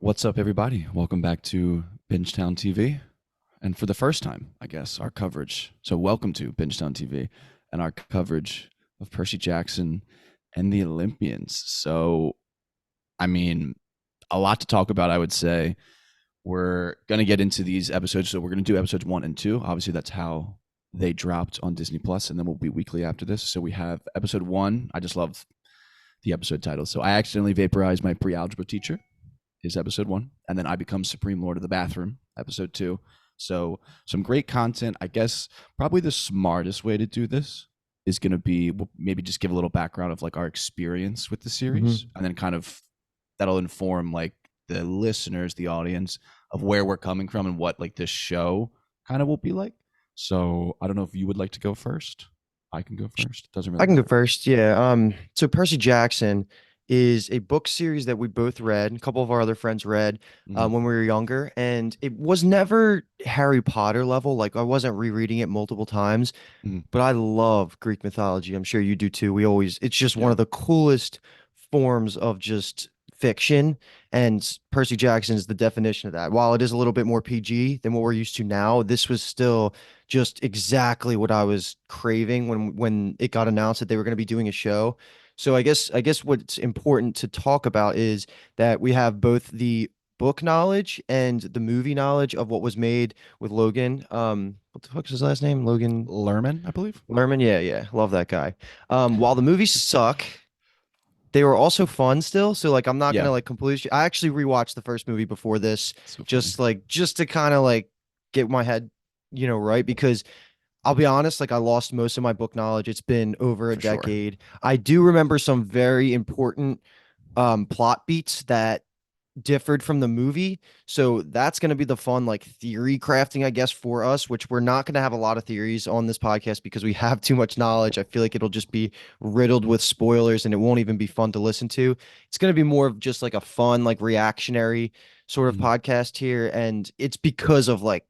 What's up, everybody? Welcome back to Bingetown TV. And for the first time, I guess, our coverage. So, welcome to Bingetown TV and our coverage of Percy Jackson and the Olympians. So, I mean, a lot to talk about, I would say. We're going to get into these episodes. So, we're going to do episodes 1 and 2. Obviously, that's how they dropped on Disney Plus, and then we'll be weekly after this. So, we have episode 1. I just love the episode title. So, I accidentally vaporized my pre algebra teacher is episode 1, and then I become Supreme Lord of the Bathroom, episode 2. So some great content. I guess probably the smartest way to do this is going to be maybe just give a little background of like our experience with the series, and then kind of that'll inform like the listeners, the audience, of where we're coming from and what like this show kind of will be like. So I don't know if you would like to go first. I can go first. Doesn't really I can go matter. first. Yeah. So Percy Jackson is a book series that we both read. A couple of our other friends read Mhm. when we were younger, and it was never Harry Potter level. Like I wasn't rereading it multiple times, Mhm. but I love Greek mythology. I'm sure you do too. It's just one Yeah. of the coolest forms of just fiction, and Percy Jackson is the definition of that. While it is a little bit more PG than what we're used to now, this was still just exactly what I was craving when it got announced that they were going to be doing a show. So I guess what's important to talk about is that we have both the book knowledge and the movie knowledge of what was made with Logan. What the fuck's his last name? Logan Lerman, I believe. Lerman. Yeah, yeah, love that guy. While the movies suck, they were also fun still. So like, I'm not Yeah. gonna like completely. I actually rewatched the first movie before this, So funny. just to kind of like get my head, right, because I'll be honest, like I lost most of my book knowledge. It's been over a For sure. decade. I do remember some very important plot beats that differed from the movie. So that's going to be the fun, like theory crafting, I guess, for us, which we're not going to have a lot of theories on this podcast because we have too much knowledge. I feel like it'll just be riddled with spoilers and it won't even be fun to listen to. It's going to be more of just like a fun, like reactionary sort of Mhm. podcast here. And it's because of like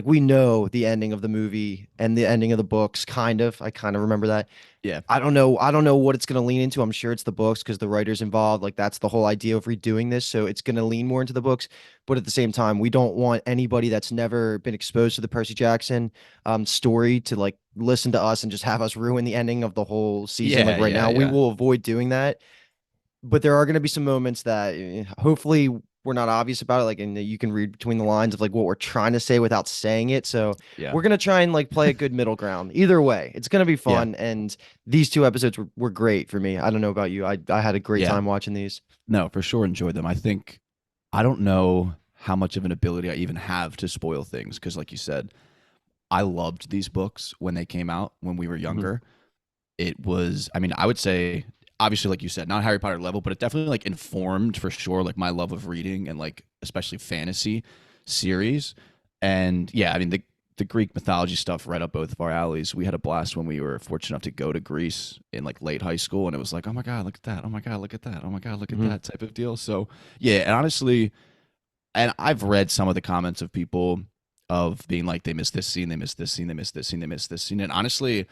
we know the ending of the movie and the ending of the books, kind of. I kind of remember that. Yeah. I don't know. I don't know what it's going to lean into. I'm sure it's the books because the writers involved. Like that's the whole idea of redoing this. So it's going to lean more into the books. But at the same time, we don't want anybody that's never been exposed to the Percy Jackson story to like listen to us and just have us ruin the ending of the whole season. Like Yeah. right Yeah. now, we Yeah. will avoid doing that, but there are going to be some moments that hopefully we're not obvious about it, like, and you can read between the lines of like what we're trying to say without saying it. So Yeah. we're going to try and like play a good middle ground. Either way, it's going to be Yeah. fun. And these two episodes were great for me. I don't know about you. I had a great Yeah. time watching these. No, for sure enjoyed them. I think I don't know how much of an ability I even have to spoil things because, like you said, I loved these books when they came out when we were Mhm. younger. It was, I mean, I would say, obviously, like you said, not Harry Potter level, but it definitely like informed for sure, like my love of reading and like especially fantasy series. And yeah, I mean, the Greek mythology stuff right up both of our alleys. We had a blast when we were fortunate enough to go to Greece in like late high school, and it was like, oh my god, look at that! Oh my god, look at that! Oh my god, look at Mhm. that type of deal. So yeah, and honestly, and I've read some of the comments of people of being like they missed this scene, they missed this scene, they missed this scene, they missed this scene, and honestly,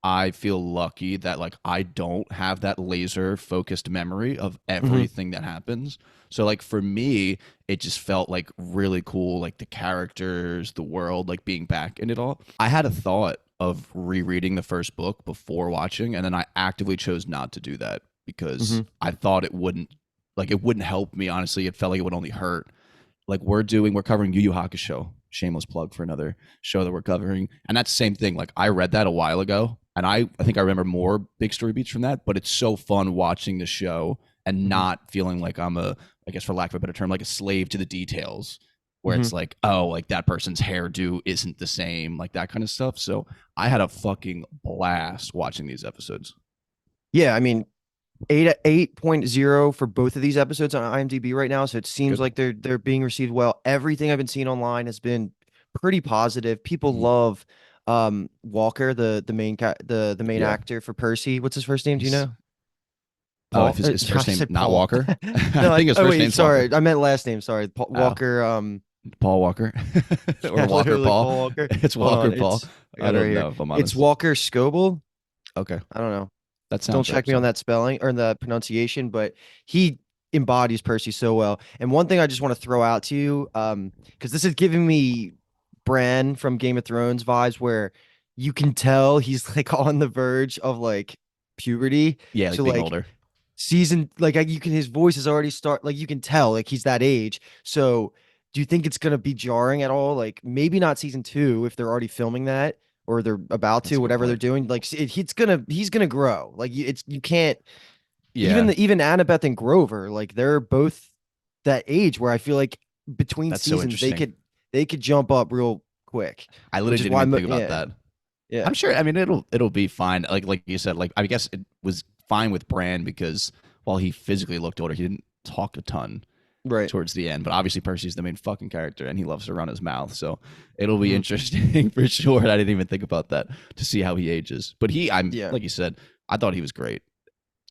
I feel lucky that like I don't have that laser focused memory of Mhm. everything that happens. So like for me, it just felt like really cool, like the characters, the world, like being back in it all. I had a thought of rereading the first book before watching, and then I actively chose not to do that because Mhm. I thought it wouldn't help me. Honestly, it felt like it would only hurt. Like we're covering Yu Yu Hakusho. Shameless plug for another show that we're covering, and that's the same thing. Like I read that a while ago, and I think I remember more big story beats from that. But it's so fun watching the show and Mhm. not feeling like I'm a, I guess for lack of a better term, like a slave to the details. Where it's Mhm. like, oh, like that person's hairdo isn't the same, like that kind of stuff. So I had a fucking blast watching these episodes. Yeah, I mean, 8.0 for both of these episodes on IMDb right now, so it seems Good. like they're being received well. Everything I've been seeing online has been pretty positive. People Mhm. love Walker, the main Yeah. actor for Percy. What's his first name? Do you He's know? oh, if Paul? his I first name said not Paul. Walker, I No, think his oh first wait, name's Walker. sorry. I meant last name. Sorry. Oh, Walker Paul Walker or yeah, Walker literally Paul. Paul Walker. It's Hold Walker on. Paul. I I got it right don't here. know if I'm It's honest. Walker Scoble. Okay, I don't know. that Don't sounds right. check me on So that spelling or the pronunciation, but he embodies Percy so well. And one thing I just want to throw out to you, because this is giving me Bran from Game of Thrones vibes, where you can tell he's like on the verge of like puberty. Yeah, like So being like older. season, like you can, his voice is already start, like you can tell like he's that age. So do you think it's gonna be jarring at all? Like maybe not season two if they're already filming that, or they're about That's to, a good whatever they're point. doing. Like he's gonna grow. Like it's you can't Yeah, even Annabeth and Grover, like they're both that age where I feel like between that's so seasons interesting. they could jump up real quick, I literally which is didn't why even think about yeah that. yeah I'm sure. I mean, it'll be fine. Like you said, like I guess it was fine with Bran because while he physically looked older, he didn't talk a ton right. towards the end. But obviously, Percy's the main fucking character, and he loves to run his mouth. So it'll be Hmm. interesting for sure. I didn't even think about that to see how he ages. But I'm Yeah, like you said, I thought he was great.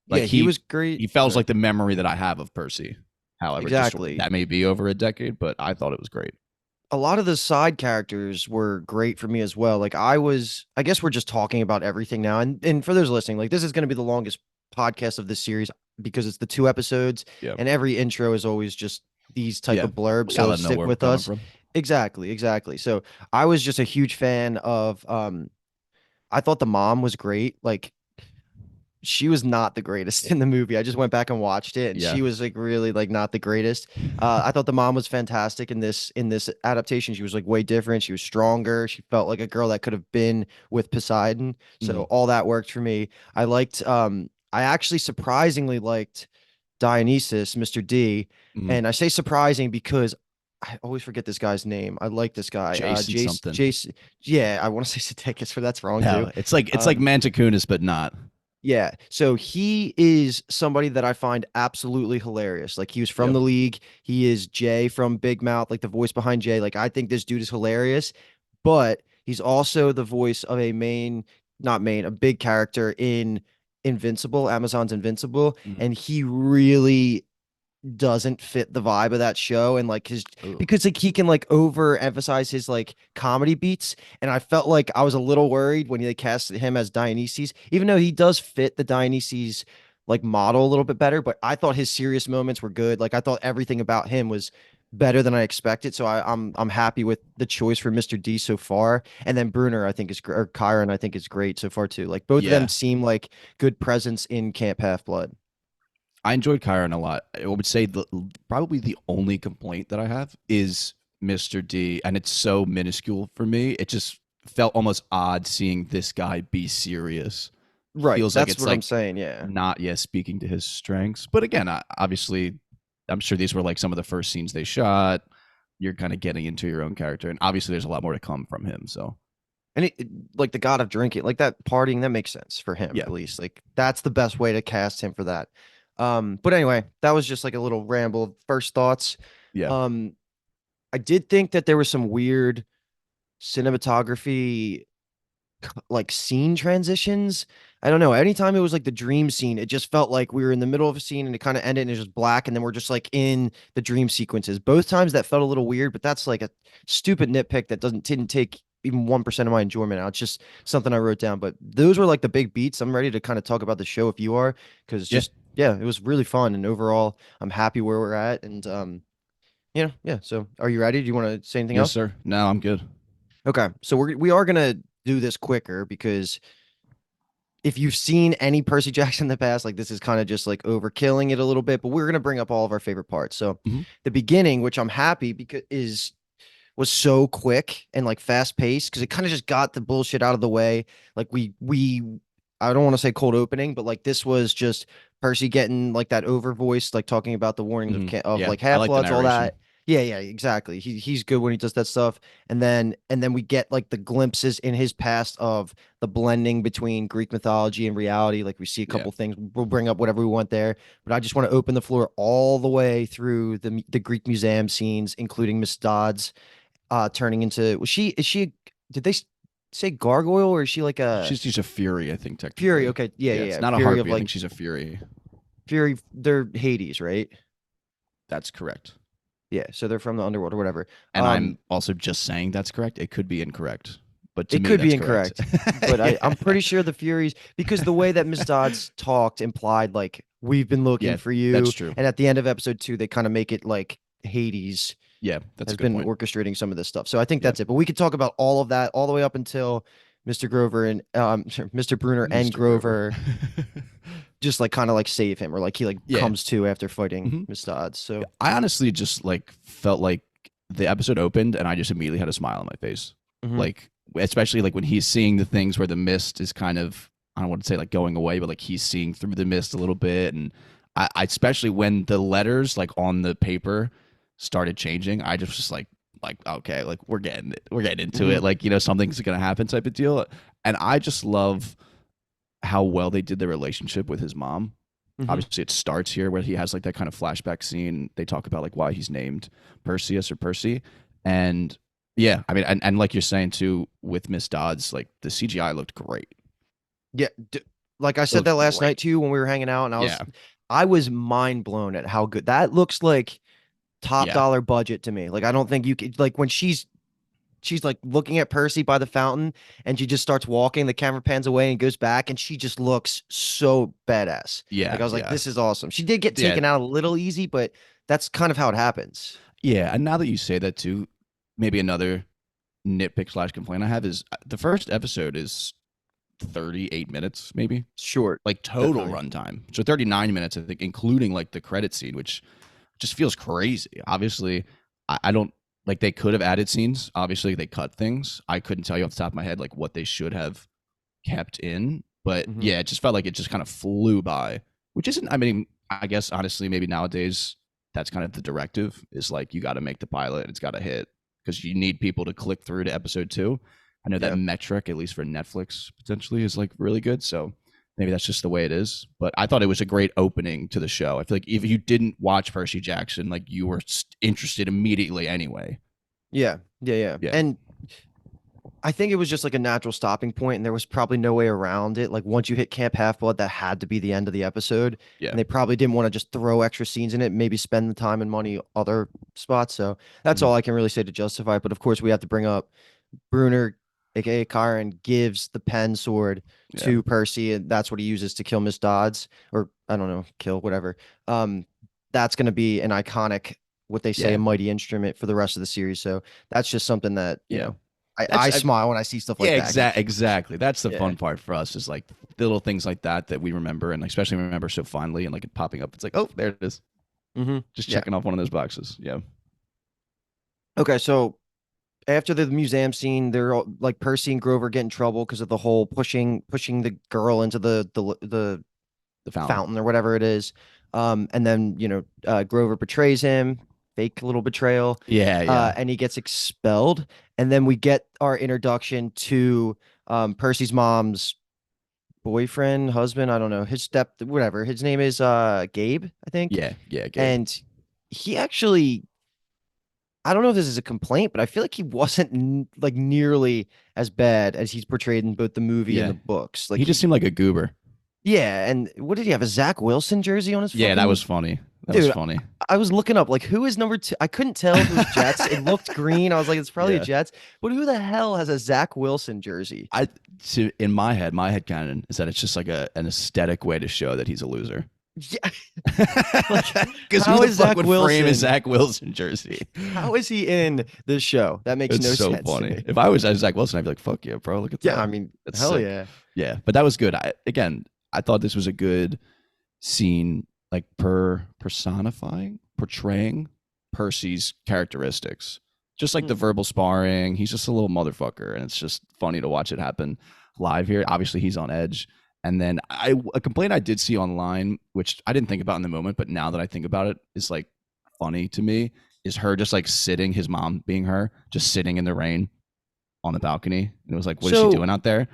yeah, Like he was great. he feels Sorry. like the memory that I have of Percy. However, just Exactly. that may be over a decade, but I thought it was great. A lot of the side characters were great for me as well. Like I guess we're just talking about everything now. And for those listening, like this is going to be the longest podcast of this series because it's the 2 episodes Yeah, and every intro is always just these type yeah. of blurbs. We So gotta know stick where we're with coming us. from. Exactly, exactly. So I was just a huge fan of I thought the mom was great. Like she was not the greatest in the movie. I just went back and watched it, and Yeah. she was like really like not the greatest. I thought the mom was fantastic in this adaptation. She was like way different. She was stronger. She felt like a girl that could have been with Poseidon. So Mhm. all that worked for me. I liked. I actually surprisingly liked Dionysus, Mr. D, Mhm. and I say surprising because I always forget this guy's name. I like this guy. Jason something. Jason. Yeah, I want to say Sudeikis, but that's wrong too. No, it's like Um, Manticoonus, but not. yeah. So he is somebody that I find absolutely hilarious. Like he was from Yep. the league. He is Jay from Big Mouth, like the voice behind Jay. Like I think this dude is hilarious, but he's also the voice of not main, a big character in Invincible, Amazon's Invincible. Mhm. And he really doesn't fit the vibe of that show and like his Ooh. because like he can like overemphasize his like comedy beats, and I felt like I was a little worried when they cast him as Dionysus, even though he does fit the Dionysus like model a little bit better. But I thought his serious moments were good. Like I thought everything about him was better than I expected. So I'm happy with the choice for Mr. D so far. And then Bruner I think is or Kyron I think is great so far too. Like both of them Yeah, seem like good presence in Camp Half Blood. I enjoyed Chiron a lot. I would say probably the only complaint that I have is Mr. D, and it's so minuscule for me. It just felt almost odd seeing this guy be serious. Right. Feels like That's it's what I'm like saying. Yeah. not yet speaking to his strengths. But again, obviously, I'm sure these were like some of the first scenes they shot. You're kind of getting into your own character, and obviously, there's a lot more to come from him. So And like the god of drinking, like that partying, that makes sense for him yeah, at least. Like that's the best way to cast him for that. But anyway, that was just like a little ramble of first thoughts. yeah, Um, I did think that there was some weird cinematography like scene transitions. I don't know. Anytime it was like the dream scene, it just felt like we were in the middle of a scene and it kind of ended and it's just black, and then we're just like in the dream sequences. Both times that felt a little weird, but that's like a stupid nitpick that didn't take even 1% of my enjoyment out. It's just something I wrote down. But those were like the big beats. I'm ready to kind of talk about the show if you are, because yeah. just yeah, it was really fun. And overall, I'm happy where we're at. And yeah. So are you ready? Do you want to say anything Yes, else? sir. No, I'm good. Okay. So we are gonna do this quicker because if you've seen any Percy Jackson in the past, like this is kind of just like overkilling it a little bit, but we're gonna bring up all of our favorite parts. So Mhm. the beginning, which I'm happy because is was so quick and like fast paced because it kind of just got the bullshit out of the way. Like we I don't want to say cold opening, but like this was just Percy getting like that over voice, like talking about the warnings of Mhm. of Yeah, like I half like the bloods, all narration. that. Yeah, exactly. He's good when he does that stuff. And then we get like the glimpses in his past of the blending between Greek mythology and reality. Like we see a Yeah, couple things. We'll bring up whatever we want there. But I just want to open the floor all the way through the Greek museum scenes, including Miss Dodds turning into was she is she did they say gargoyle or is she like a she's a fury, I think fury? technically. Okay, yeah, Yeah, yeah, it's yeah. not a Fury of harpy. I like think she's a fury. fury. They're Hades, right? That's correct. Yeah, so they're from the underworld or whatever. And I'm also just saying that's correct. It could be incorrect, but to It me, could be that's correct. incorrect, but Yeah. I'm pretty sure the Furies, because the way that Miss Dodds talked implied like we've been looking Yeah, for that's you. true. And at the end of episode 2, they kind of make it like Hades Yeah, that's a has good been point. orchestrating some of this stuff. So I think Yeah, that's it. But we could talk about all of that all the way up until Mr. Grover and Mr. Bruner and Mr. Grover. Grover just like kind of like save him, or like he like Yeah. comes to after fighting hmm Miss Dodds. So I honestly just like felt like the episode opened and I just immediately had a smile on my face. mhm. Like, especially like when he's seeing the things where the mist is kind of, I don't want to say like going away, but like he's seeing through the mist a little bit. And I especially when the letters like on the paper started changing, I just was like, okay, like we're getting into Mhm. it. Like, something's going to happen type of deal. And I just love how well they did their relationship with his mom. Mhm. Obviously, it starts here where he has like that kind of flashback scene. They talk about like why he's named Perseus or Percy, and yeah, I mean, and like you're saying too with Miss Dodds, like the CGI looked great. Yeah, like I It said looked that last great. night too when we were hanging out, and Yeah, I was mind blown at how good that looks. Like top yeah, dollar budget to me. Like I don't think you could, like when she's like looking at Percy by the fountain and she just starts walking, the camera pans away and goes back, and she just looks so badass. Like yeah, I was like, yeah, this is awesome. She did get yeah, taken out a little easy, but that's kind of how it happens. yeah. And now that you say that too, maybe another nitpick slash complaint I have is the first episode is 38 minutes, maybe Short, like total definitely. runtime. So 39 minutes, I think, including like the credit scene, which just feels crazy. Obviously, I don't like they could have added scenes. Obviously, they cut things. I couldn't tell you off the top of my head like what they should have kept in. But Hmm. yeah, it just felt like it just kind of flew by, which isn't, I mean, I guess honestly, maybe nowadays that's kind of the directive is like you got to make the pilot, it's got to hit because you need people to click through to episode two. I know that Yeah. metric, at least for Netflix, potentially is like really good. So maybe that's just the way it is. But I thought it was a great opening to the show. I feel like if you didn't watch Percy Jackson, like you were interested immediately anyway. Yeah. Yeah. Yeah. Yeah. And I think it was just like a natural stopping point, and there was probably no way around it. Like once you hit Camp Half Blood, that had to be the end of the episode, Yeah. and they probably didn't want to just throw extra scenes in it. Maybe spend the time and money other spots. So that's Mhm. all I can really say to justify it. But of course, we have to bring up Bruner, aka Kyron, gives the pen sword Yeah. to Percy, and that's what he uses to kill Miss Dodds, or I don't know, kill whatever. Um, that's going to be an iconic, what they say, a Yeah. mighty instrument for the rest of the series. So that's just something that Yeah. I That's smile when I see stuff yeah, like that. exactly. That's the Yeah. fun part for us is like the little things like that we remember and especially remember so fondly and like it popping up. It's like, oh, there it is. Hmm. Just Yeah. checking off one of those boxes. Yeah. Okay. So after the museum scene, they're all, like Percy and Grover get in trouble because of the whole pushing the girl into the The fountain. fountain or whatever it is. And then Grover betrays him, fake little betrayal, Yeah, yeah. and he gets expelled. And then we get our introduction to Percy's mom's boyfriend, husband, I don't know, his whatever. His name is Gabe, I think. Yeah, yeah, Gabe. And he actually, I don't know if this is a complaint, but I feel like he wasn't like nearly as bad as he's portrayed in both the movie and Yeah. the books. He Like just seemed like a goober. yeah, and what did he have? A Zach Wilson jersey on his Yeah, that fucking was funny. That was dude. funny. I was looking up like who is number two. I couldn't tell if it was Jets. It looked green. I was like, it's probably a Yeah. Jets. But who the hell has a Zach Wilson jersey? I in my head canon is that it's just like an aesthetic way to show that he's a loser. Yeah, Because who how the is fuck Zach would frame a Wilson? Zach Wilson jersey? How is he in this show? That makes It's no so sense to funny. me. If I was Zach Wilson, I'd be like, "Fuck yeah, bro! Look at Yeah, that. I mean, That's hell sick." yeah. Yeah, but that was good. I thought this was a good scene, like portraying Percy's characteristics. Just like the Hmm. verbal sparring, he's just a little motherfucker, and it's just funny to watch it happen live here. Obviously, he's on edge. And then a complaint I did see online, which I didn't think about in the moment, but now that I think about it, is like funny to me. Is her just like sitting, his mom being her, just sitting in the rain on the balcony, and it was like, what is she So doing out there?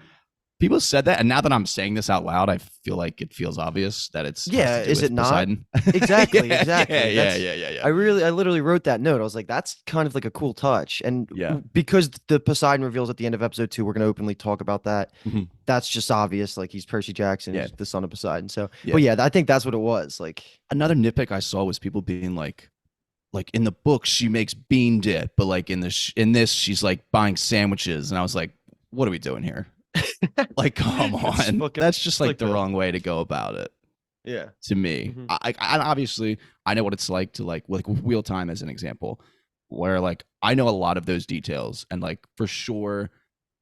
People said that, and now that I'm saying this out loud, I feel like it feels obvious that it has yeah, to do is it with not? Poseidon. Exactly, Yeah, yeah, exactly. yeah, That's yeah, yeah, yeah. I literally wrote that note. I was like, that's kind of like a cool touch. And Yeah. because the Poseidon reveals at the end of episode 2, we're going to openly talk about that. Mhm. That's just obvious. Like he's Percy Jackson, Yeah. he's the son of Poseidon. So, Yeah. but yeah, I think that's what it was. Like, Another nitpick I saw was people being like in the book she makes bean dip, but like in this she's like buying sandwiches, and I was like, what are we doing here? Like, come It's on, fucking that's just like the clickbait. wrong way to go about it. Yeah. to me. Hmm. I obviously I know what it's like to like wheel time as an example, where like I know a lot of those details, and like for sure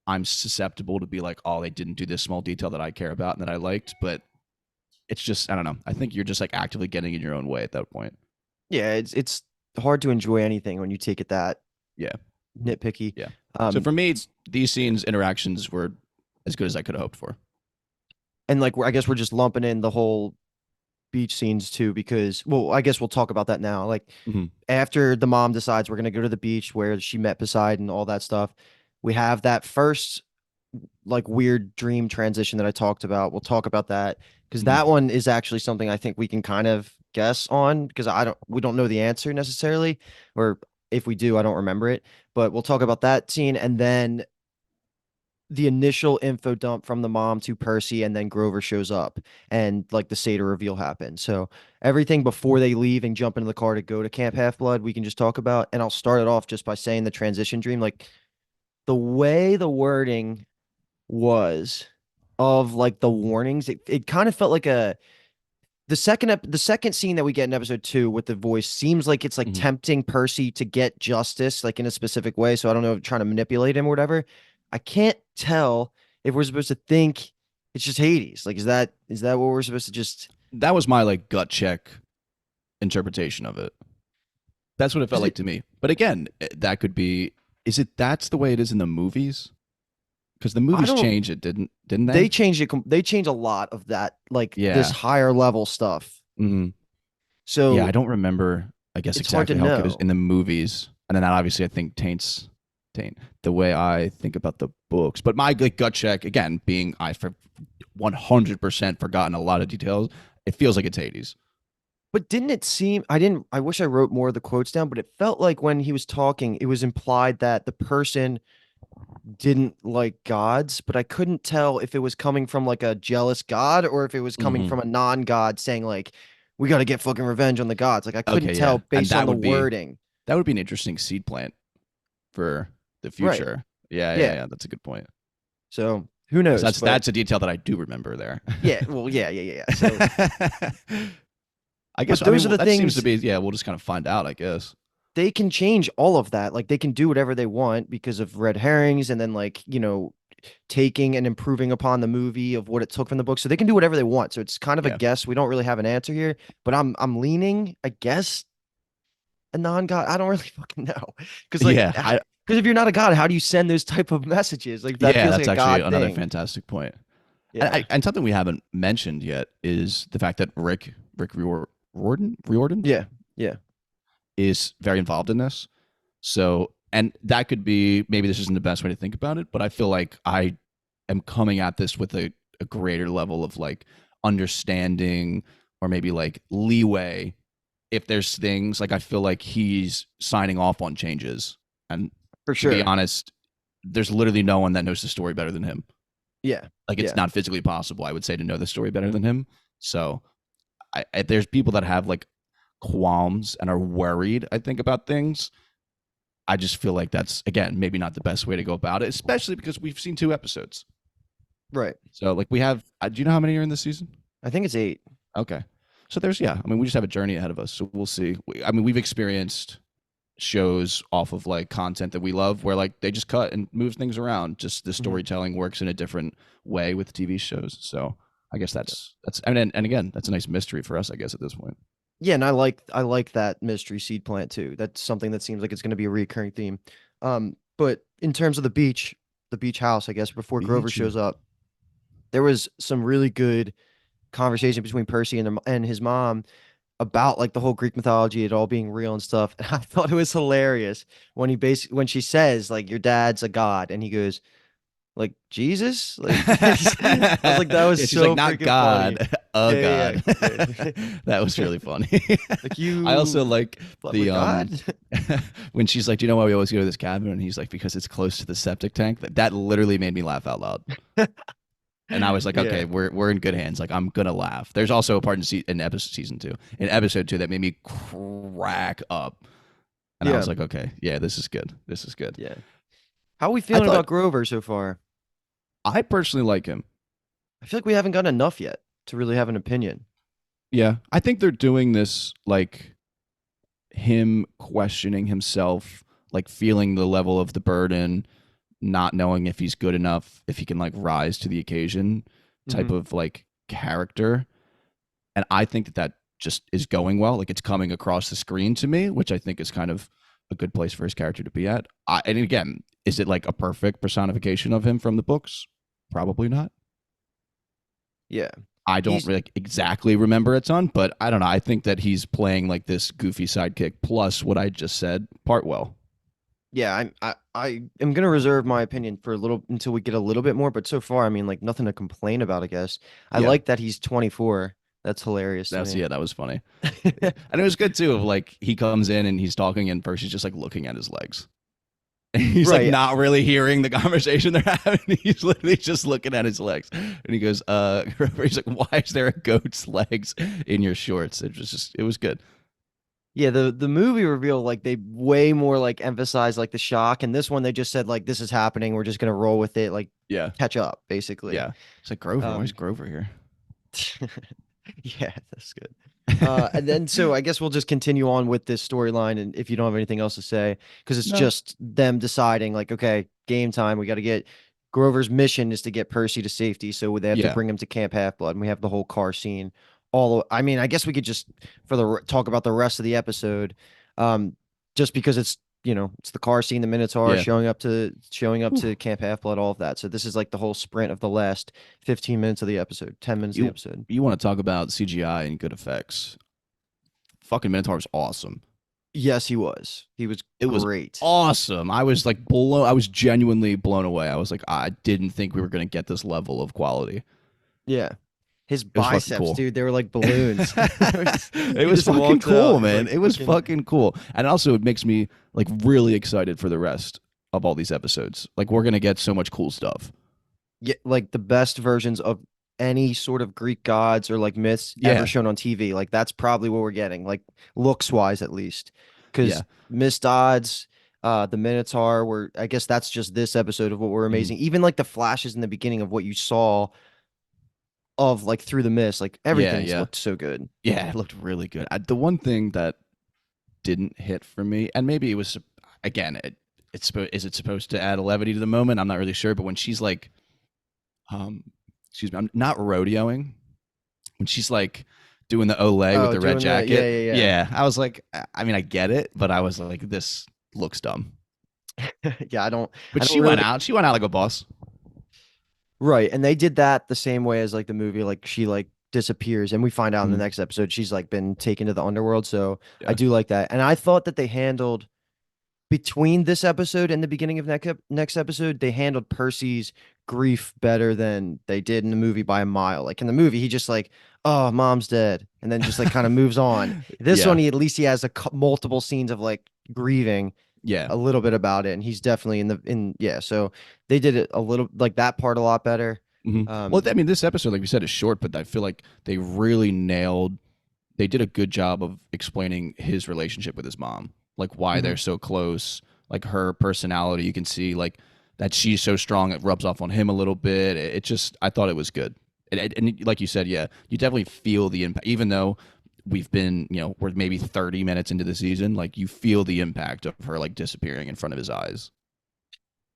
I'm susceptible to be like, oh, they didn't do this small detail that I care about and that I liked, but it's just I don't know. I think you're just like actively getting in your own way at that point. Yeah, it's hard to enjoy anything when you take it that Yeah, nitpicky. yeah. So Um, for me, these scenes interactions were as good as I could have hoped for. and like I guess we're just lumping in the whole beach scenes too, because well, I guess we'll talk about that now. Like Mm-hmm. after the mom decides we're gonna go to the beach where she met Poseidon, all that stuff, we have that first like weird dream transition that I talked about. We'll talk about that because Mm-hmm. that one is actually something I think we can kind of guess on because we don't know the answer necessarily, or if we do, I don't remember it. But we'll talk about that scene and then the initial info dump from the mom to Percy, and then Grover shows up and like the Seder reveal happens. So everything before they leave and jump into the car to go to Camp Half Blood, we can just talk about. And I'll start it off just by saying the transition dream, like the way the wording was of like the warnings, it kind of felt like the second scene that we get in episode 2 with the voice seems like it's like Mm-hmm. tempting Percy to get justice like in a specific way. So I don't know, trying to manipulate him or whatever. I can't tell if we're supposed to think it's just Hades. Like, is that what we're supposed to just? That was my like gut check interpretation of it. That's what it felt Because like to me. But again, that could be. Is it that's the way it is in the movies? Because the I movies don't. changed it, didn't They they? changed it. They changed a lot of that, like this Yeah. higher level stuff. Mm-hmm. Yeah, I So don't remember. I guess it's hard to exactly how it goes in know. the movies, and then that obviously I think taint the way I think about the books. But my like, gut check again, being I for 100% forgotten a lot of details. It feels like it's Hades. But didn't it seem, I didn't, I wish I wrote more of the quotes down, but it felt like when he was talking, it was implied that the person didn't like gods, but I couldn't tell if it was coming from like a jealous god or if it was coming Mm-hmm. from a non-god saying like, we got to get fucking revenge on the gods. Like I couldn't Okay, yeah, tell and based on the wording. that would be an interesting seed plant for the Right. future. Yeah, yeah, Yeah. yeah. That's a good point. So who Because knows? that's But that's a detail that I do remember there. yeah, well, yeah. So, I guess but I those mean are the that seems to things be yeah. We'll just kind of find out. I guess. they can change all of that. Like they can do whatever they want because of red herrings and then like, taking and improving upon the movie of what it took from the book. So they can do whatever they want. So it's kind of a Yeah, guess. We don't really have an answer here, but I'm leaning, I guess, a non-god. I don't really fucking know. Because like yeah, I because if you're not a god, how do you send those type of messages? Like that yeah. feels like That's a actually god another thing. fantastic point. Yeah. And something we haven't mentioned yet is the fact that Rick Riordan Yeah. Yeah. is very involved in this. So, and that could be maybe this isn't the best way to think about it, but I feel like I am coming at this with a greater level of like understanding or maybe like leeway if there's things like I feel like he's signing off on changes. And For to be sure. honest, there's literally no one that knows the story better than him. Yeah. Like it's Yeah. not physically possible, I would say, to know the story better than him. So there's people that have like qualms and are worried, I think, about things. I just feel like that's again maybe not the best way to go about it, especially because we've seen 2 episodes. Right. So like we have, do you know how many are in this season? I think it's 8. Okay, so there's yeah. I mean, we just have a journey ahead of us, so we'll see. I mean, we've experienced shows off of like content that we love, where like they just cut and move things around. Just the Mhm. storytelling works in a different way with TV shows. So I guess that's and again that's a nice mystery for us, I guess, at this point. Yeah, and I like that mystery seed plant too. That's something that seems like it's going to be a recurring theme. But in terms of the beach house, I guess before Grover Beachy. shows up, there was some really good conversation between Percy and his mom about like the whole Greek mythology, it all being real and stuff. And I thought it was hilarious when when she says like your dad's a god, and he goes like Jesus, like I was like that was Yeah, she's like so not freaking funny. God, a Yeah, God. yeah, yeah. That was really funny. Like I also you like slept the with God. when she's like, "Do you know why we always go to this cabin?" And he's like, "Because it's close to the septic tank." That literally made me laugh out loud. And I was like, Yeah. "Okay, we're in good hands." Like I'm gonna laugh. There's also a part in episode season 2, in episode 2, that made me crack up. And I Yeah. was like, "Okay, yeah, this is good. This is good." Yeah. How are we I feeling thought about Grover so far? I personally like him. I feel like we haven't gotten enough yet to really have an opinion. Yeah, I think they're doing this like him questioning himself, like feeling the level of the burden, not knowing if he's good enough, if he can like rise to the occasion type Hmm. of like character. And I think that that just is going well. Like it's coming across the screen to me, which I think is kind of a good place for his character to be at. And again, is it like a perfect personification of him from the books? Probably not. Yeah. I don't He's really exactly remember a ton, but I don't know. I think that he's playing like this goofy sidekick plus what I just said part well. yeah, I am gonna reserve my opinion for a little until we get a little bit more, but so far, I mean, like nothing to complain about, I guess. I Yeah, like that he's 24. That's hilarious to that's me. yeah, that was funny. And it was good too. Of like he comes in and he's talking, and Percy's just like looking at his legs. And he's like Right. not really hearing the conversation they're having. He's literally just looking at his legs. And he goes, he's like, why is there a goat's legs in your shorts? It was just it was good. Yeah, the movie reveal like they way more like emphasize like the shock, and this one they just said like this is happening, we're just gonna roll with it, like Yeah. catch up basically. Yeah. It's like Grover. Why is Um Grover here? yeah, that's good. And then so I guess we'll just continue on with this storyline, and if you don't have anything else to say, because it's No. just them deciding like, okay, game time. We got to get Grover's mission is to get Percy to safety, so they have to Yeah. bring him to Camp Half Blood, and we have the whole car scene. All I mean, I guess we could just for the talk about the rest of the episode, um, just because it's the car scene, the Minotaur Yeah. showing up to Whew. Camp Half Blood, all of that. So this is like the whole sprint of the last 15 minutes of the episode, 10 minutes of the You episode. you want to talk about CGI and good effects. Fucking Minotaur was awesome. Yes, he was. He was It was great. awesome. I was like blown. I was genuinely blown away. I was like, I didn't think we were gonna get this level of quality. Yeah. His It was fucking biceps, cool. dude, they were like balloons. It He was just fucking walked out. cool, He's man. like It was fucking fucking cool. And also it makes me like really excited for the rest of all these episodes. Like we're gonna get so much cool stuff. yeah, like the best versions of any sort of Greek gods or like myths ever Yeah. shown on TV. Like that's probably what we're getting, like looks wise at least. Yeah. Because Miss Dodds, the Minotaur were I guess that's just this episode of what were Mhm. amazing. Even like the flashes in the beginning of what you saw of like through the mist, like Yeah, everything's yeah. looked so good. Yeah, it looked really good. The one thing that didn't hit for me, and maybe it was again, is it supposed to add a levity to the moment? I'm not really sure, but when she's like, um, excuse me, I'm not rodeoing. When she's like doing the Olay with Oh, the red doing the yeah, jacket, yeah, yeah, I was like, I mean, I get it, but I was like, this looks dumb. yeah. Yeah, But I don't she really went out. She went out like a boss. right. And they did that the same way as like the movie, like she like disappears and we find out in the Mhm. next episode she's like been taken to the underworld. So I Yeah. do like that. And I thought that they handled between this episode and the beginning of next episode, they handled Percy's grief better than they did in the movie by a mile. Like in the movie, he just like, oh, mom's dead, and then just like kind of moves on. This one, Yeah. he at least he has multiple scenes of like grieving Yeah. a little bit about it, and he's definitely in yeah. So they did it a little like that part a lot better. Well, Um, I mean, this episode, like we said, is short, but I feel like they really nailed. They did a good job of explaining his relationship with his mom, like why they're mhm. so close, like her personality. You can see like that she's so strong, it rubs off on him a little bit. It just, I thought it was good, and like you said, yeah, you definitely feel the impact, even though we've been, we're maybe 30 minutes into the season, like you feel the impact of her like disappearing in front of his eyes.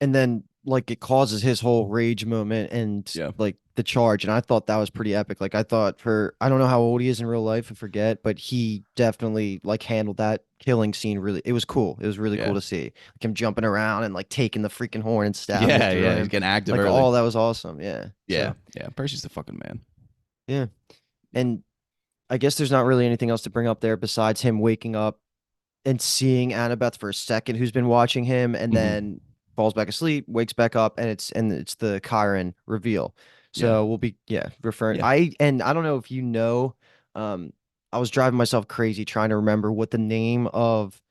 And then like it causes his whole rage moment and Yeah, like the charge, and I thought that was pretty epic. Like I thought for I don't know how old he is in real life, I forget, but he definitely like handled that killing scene really. It was cool. It was really cool yeah, to see like him jumping around and like taking the freaking horn and stabbing it yeah, through yeah. He's him. getting active Like early. all that was awesome. Yeah. Yeah, So yeah. Percy's the fucking man. yeah, and I guess there's not really anything else to bring up there besides him waking up and seeing Annabeth for a second, who's been watching him, and Hmm. then falls back asleep, wakes back up, and it's the Chiron reveal. Yeah, So we'll be referring. yeah. I don't know if you know, um, I was driving myself crazy trying to remember what the name of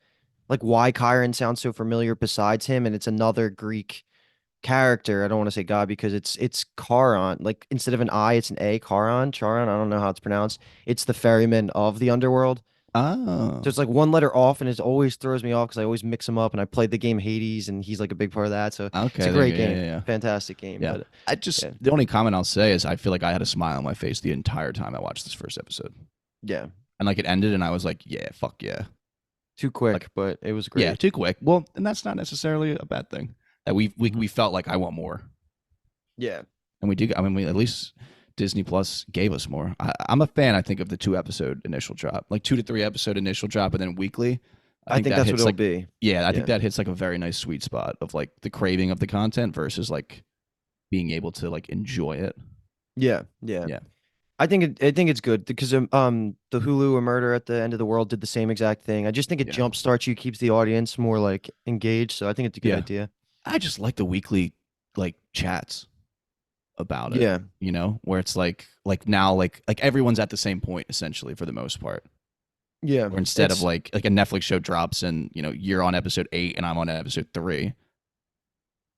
like why Chiron sounds so familiar besides him, and it's another Greek character. I don't want to say God because it's Charon. Like instead of an I, it's an A. Charon. I don't know how it's pronounced. It's the ferryman of the underworld. So Oh, it's like one letter off, and it always throws me off because I always mix them up. And I played the game Hades, and he's like a big part of that. So it's a okay. There you great go. Yeah, game, yeah, yeah. fantastic game. Yeah. But I just yeah, the only comment I'll say is I feel like I had a smile on my face the entire time I watched this first episode. Yeah. and like it ended, and I was like, yeah, fuck yeah, Too like quick, but it was yeah, great. too quick. Well, and that's not necessarily a bad thing. That Mhm. we felt like I want more, Yeah. and we do. I mean, we at least Disney Plus gave us more. I'm a fan. I think of the 2 episode initial drop, like 2 to 3 episode initial drop, and then weekly. I I think think that that's what hits it'll like be. yeah, I think Yeah. that hits like a very nice sweet spot of like the craving of the content versus like being able to like enjoy it. Yeah. Yeah. Yeah, I think it's good because the Hulu A Murder at the End of the World did the same exact thing. I just think it yeah, jump starts you, keeps the audience more like engaged. So I think it's a good yeah. idea. I just like the weekly like chats about it, Yeah. where it's like now like everyone's at the same point essentially for the most part. Yeah. Or instead of It's like a Netflix show drops and you're on episode 8 and I'm on episode 3,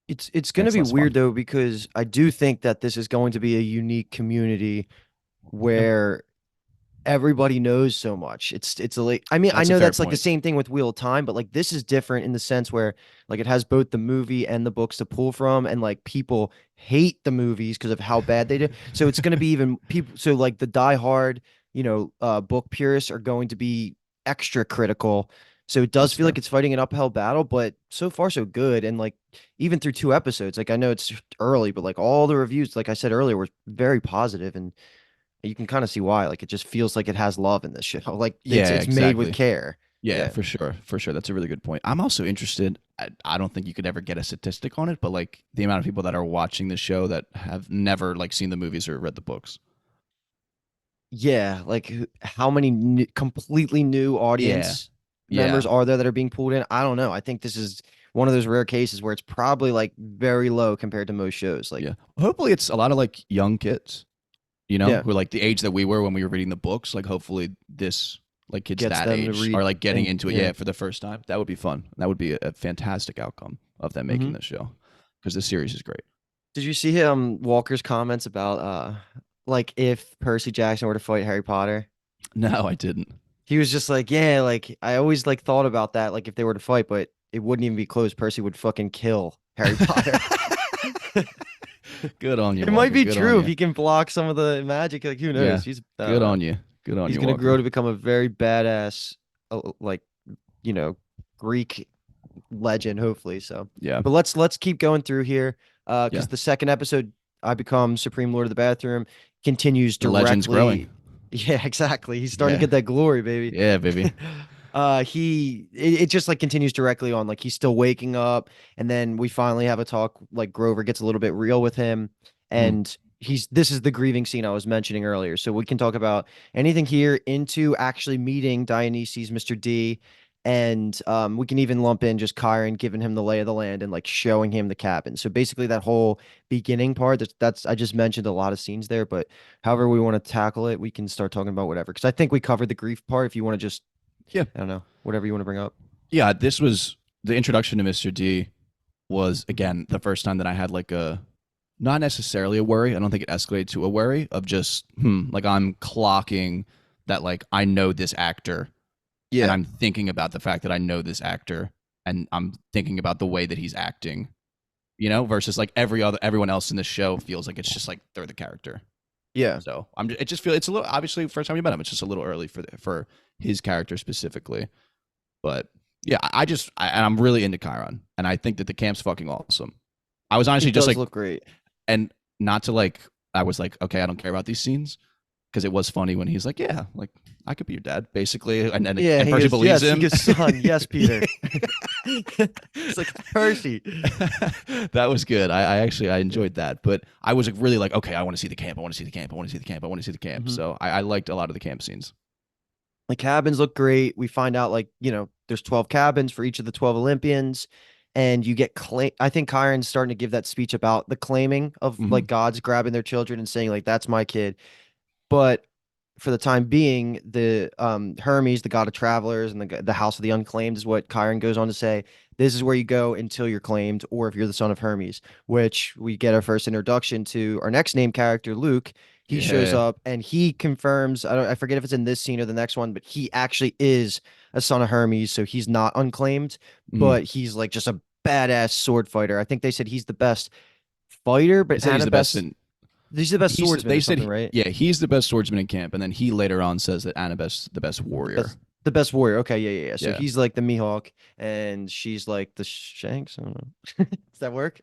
it's and gonna it's be less fun. weird though because I do think that this is going to be a unique community Yeah, where everybody knows so much. It's a like I mean, I that's a know fair that's like the point. same thing with Wheel of Time, but like this is different in the sense where like it has both the movie and the books to pull from, and like people hate the movies because of how bad they do. So it's gonna be even people so like the diehard, book purists are going to be extra critical. So it does That's feel fair. like it's fighting an uphill battle, but so far so good. And like even through 2 episodes, like I know it's early, but like all the reviews, like I said earlier, were very positive and you can kind of see why. Like it just feels like it has love in this show. Like Yeah, it's made with exactly. care. Yeah, Yeah. for sure. For sure. That's a really good point. I'm also interested. I don't think you could ever get a statistic on it, but like the amount of people that are watching the show that have never like seen the movies or read the books. Yeah, like how many completely new Yeah. audience members Yeah. are there that are being pulled in? I don't know. I think this is one of those rare cases where it's probably like very low compared to most shows. Like, Yeah. Hopefully it's a lot of like young kids, yeah, who are like the age that we were when we were reading the books. Like hopefully this like kids gets that them to age are read like getting and into it, yeah. yeah, for the first time. That would be fun. That would be a fantastic outcome of them Hmm. making this show. Because the series is great. Did you see Walker's comments about like if Percy Jackson were to fight Harry Potter? No, I didn't. He was just like, yeah, like I always like thought about that, like if they were to fight, but it wouldn't even be close. Percy would fucking kill Harry Potter. Good on you, It might Walker. be Good on true if you. he can block some of the magic. Like who Yeah. knows? I don't Good know. on you. Good on He's you, gonna Walker. grow to become a very badass, like you know, Greek legend, hopefully. So, Yeah. but let's keep going through here, Yeah. because the second episode, I become Supreme Lord of the Bathroom, continues The legend's growing. directly. Yeah, exactly. He's starting to Yeah. get that glory, baby. Yeah, baby. It just like continues directly on. Like he's still waking up, and then we finally have a talk. Like Grover gets a little bit real with him, Mhm. and this is the grieving scene I was mentioning earlier. So we can talk about anything here into actually meeting Dionysus, Mr. D, and we can even lump in just Kyron giving him the lay of the land and like showing him the cabin. So basically that whole beginning part, that's I just mentioned a lot of scenes there, but however we want to tackle it, we can start talking about whatever. Because I think we covered the grief part. If you want to just Yeah. I don't know, whatever you want to bring up. Yeah, this was the introduction to Mr. D was again the first time that I had like a not necessarily a worry. I don't think it escalated to a worry of just like I'm clocking that like I know this actor and Yeah. I'm thinking about the fact that I know this actor and I'm thinking about the way that he's acting, versus like everyone else in the show feels like it's just like they're the character. Yeah. So it just feels it's a little obviously first time you met him, it's just a little early for his character specifically. But yeah, and I'm really into Chiron, and I think that the camp's fucking awesome. I was honestly It just does like, look great. and not to like, I was like, okay, I don't care about these scenes because it was funny when he's like, yeah, like I could be your dad, basically, Yeah, and he Percy goes, believes yes, he him. goes, son, yes, Peter. It's like Percy. That was good. I actually I enjoyed that, but I was really like, okay, I want to see the camp. I want to see the camp. I want to see the camp. I want to see the camp. Hmm. So I liked a lot of the camp scenes. The cabins look great. We find out like, there's 12 cabins for each of the 12 Olympians. And you get I think Kyron's starting to give that speech about the claiming of Hmm. like gods grabbing their children and saying like that's my kid. But for the time being, the Hermes, the god of travelers, and the house of the unclaimed is what Chiron goes on to say. This is where you go until you're claimed, or if you're the son of Hermes, which we get our first introduction to our next name character, Luke. He shows Yeah. up and he confirms, I forget if it's in this scene or the next one, but he actually is a son of Hermes, so he's not unclaimed, Hmm. but he's like just a badass sword fighter. I think they said he's the best fighter, They but said he's the best Annabeth. in. He's the best swordsman They or said something, right? yeah, he's the best swordsman in camp, and then he later on says that Annabeth's the best The warrior. best, the best warrior. Okay, yeah. So Yeah, he's like the Mihawk, and she's like the Shanks. I don't know. Does that work?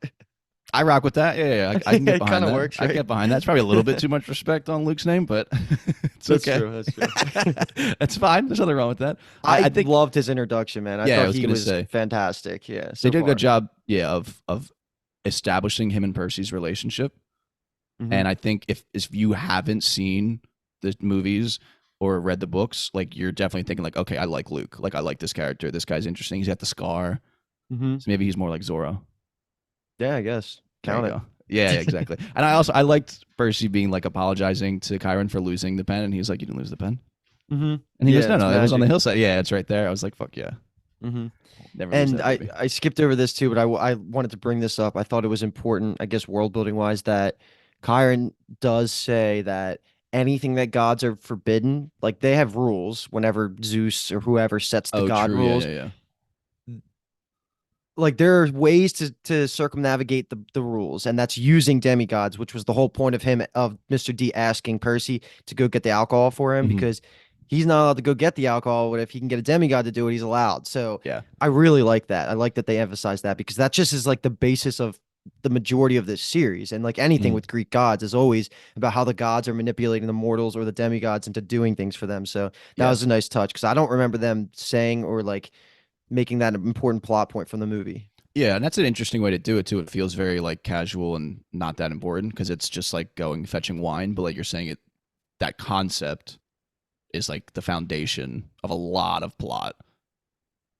I rock with that. Yeah, I can get It kind behind of that. works, I can right? get behind that. It's probably a little bit too much respect on Luke's name, but it's That's okay. true. That's true. That's fine. There's nothing wrong with that. I I think loved his introduction, man. I yeah, I thought was he gonna was say fantastic. Yeah, they so did a good far. job. Yeah, of establishing him and Percy's relationship. Hmm. And I think if you haven't seen the movies or read the books, like you're definitely thinking like, okay, I like Luke. Like I like this character. This guy's interesting. He's got the scar. Hmm. So maybe he's more like Zorro. Yeah, I guess. There you Count go. Yeah, it. exactly. And I liked Percy being like apologizing to Chiron for losing the pen, and he's like, "You didn't lose the pen." Hmm. And he goes, Yeah, "No, it's no, it was on the magic. hillside. Yeah, it's right there." I was like, "Fuck yeah, Hmm. never lose And that I movie." I skipped over this too, but I wanted to bring this up. I thought it was important, I guess, world building wise, that Chiron does say that anything that gods are forbidden, like they have rules whenever Zeus or whoever sets the Oh, god true. Yeah, rules. yeah, yeah. Like there are ways to circumnavigate the rules, and that's using demigods, which was the whole point of him of Mr. D asking Percy to go get the alcohol for him Hmm. because he's not allowed to go get the alcohol, but if he can get a demigod to do it, he's allowed. So Yeah, I really like that. I like that they emphasize that because that just is like the basis of the majority of this series. And like anything hmm, with Greek gods is always about how the gods are manipulating the mortals or the demigods into doing things for them. So that yeah, was a nice touch because I don't remember them saying or like making that an important plot point from the movie. yeah. And that's an interesting way to do it too. It feels very like casual and not that important because it's just like going fetching wine. But like you're saying, it that concept is like the foundation of a lot of plot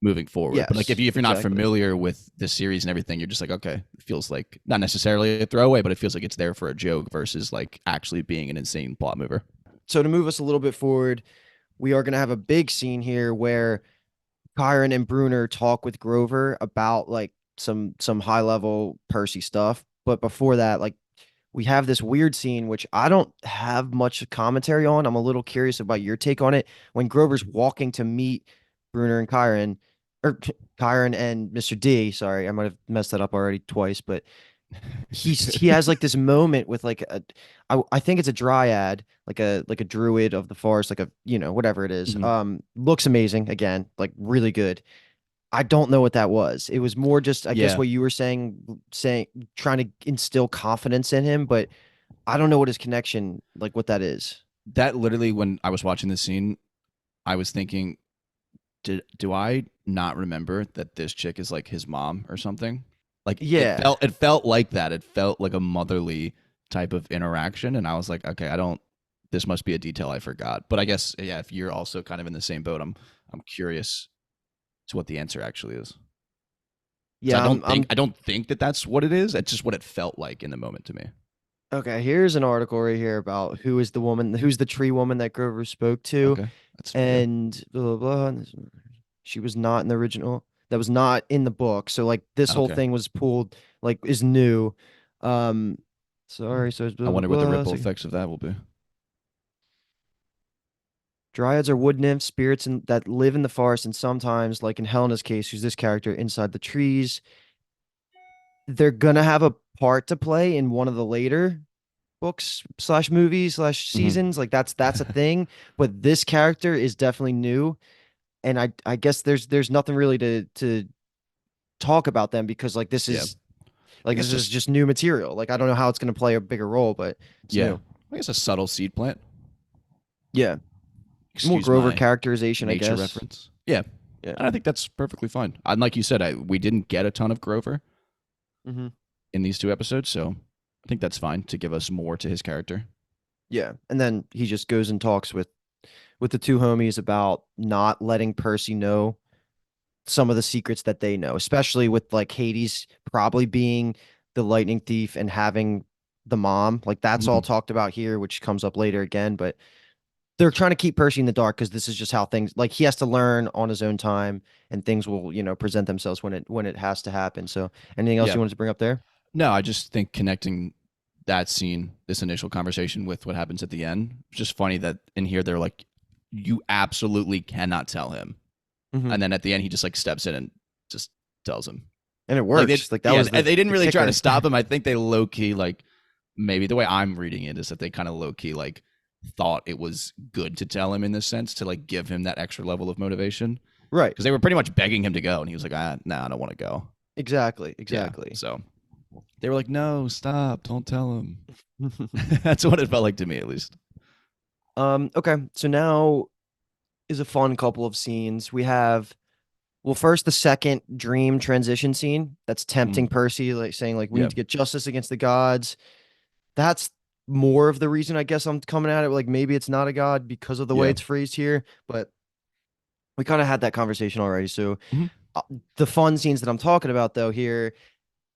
moving forward. But like Yes, if you're not exactly. familiar with the series and everything, you're just like, okay, it feels like not necessarily a throwaway, but it feels like it's there for a joke versus like actually being an insane plot mover. So to move us a little bit forward, we are going to have a big scene here where Kyron and Bruner talk with Grover about like some high level Percy stuff. But before that, like we have this weird scene which I don't have much commentary on. I'm a little curious about your take on it. When Grover's walking to meet Bruner and Kyron, or Kyron and Mr. D. Sorry, I might have messed that up already twice, but he has like this moment with like I think it's a dryad, like a druid of the forest, like a whatever it is. Hmm. Looks amazing again, like really good. I don't know what that was. It was more just I guess Yeah, what you were saying trying to instill confidence in him, but I don't know what his connection like what that is. that literally when I was watching this scene, I was thinking, do I not remember that this chick is like his mom or something? Like Yeah. it felt like that. It felt like a motherly type of interaction, and I was like, okay, I don't. This must be a detail I forgot. But I guess yeah, if you're also kind of in the same boat, I'm curious to what the answer actually is. Because Yeah, I'm I don't think that that's what it is. It's just what it felt like in the moment to me. okay. Here's an article right here about who is the woman, who's the tree woman that Grover spoke to, Okay, that's fair. and blah blah blah. She was not in the original. That was not in the book. So like this whole Okay, thing was pulled, like is new. Um, sorry. So it's I blah blah wonder what the blah. ripple So effects of that will be. dryads are wood nymphs, spirits that live in the forest, and sometimes, like in Helena's case, who's this character, inside the trees. They're gonna have a part to play in one of the later books slash movies slash Hmm. seasons. Like that's a thing. But this character is definitely new, and I guess there's nothing really to talk about them because Yeah, I guess this is just just new material. Like I don't know how it's gonna play a bigger role, but it's yeah, new. I guess a subtle seed plant. Yeah, more Excuse Grover my characterization, I nature guess. reference. Yeah, Yeah. and I think that's perfectly fine. And like you said, we didn't get a ton of Grover Hmm. in these two episodes, so I think that's fine to give us more to his character. Yeah, and then he just goes and talks with the two homies about not letting Percy know some of the secrets that they know, especially with like Hades probably being the lightning thief and having the mom. Like that's all Mhm. talked about here, which comes up later again. But they're trying to keep Percy in the dark because this is just how things like he has to learn on his own time and things will, present themselves when it has to happen. So anything else Yeah, you wanted to bring up there? no, I just think connecting that scene, this initial conversation with what happens at the end, it's just funny that in here they're like, you absolutely cannot tell him, Hmm. and then at the end he just like steps in and just tells him. And it Like they, works. Like that yeah, was they didn't the really try to kicker. stop him. I think they low key like maybe the way I'm reading it is that they kind of low key like thought it was good to tell him in this sense to like give him that extra level of motivation Right. because they were pretty much begging him to go, and he was like, nah, I don't want to go. Exactly. Yeah, Exactly. so they were like, no, stop, don't tell him. That's what it felt like to me, at least. Okay. So now is a fun couple of scenes. We have, well, first the second dream transition scene that's tempting Mm, Percy, like saying like we need yeah, to get justice against the gods. That's more of the reason I guess I'm coming at it. Like maybe it's not a god because of the way yeah, it's phrased here, but we kind of had that conversation already. So mhm, uh, the fun scenes that I'm talking about though here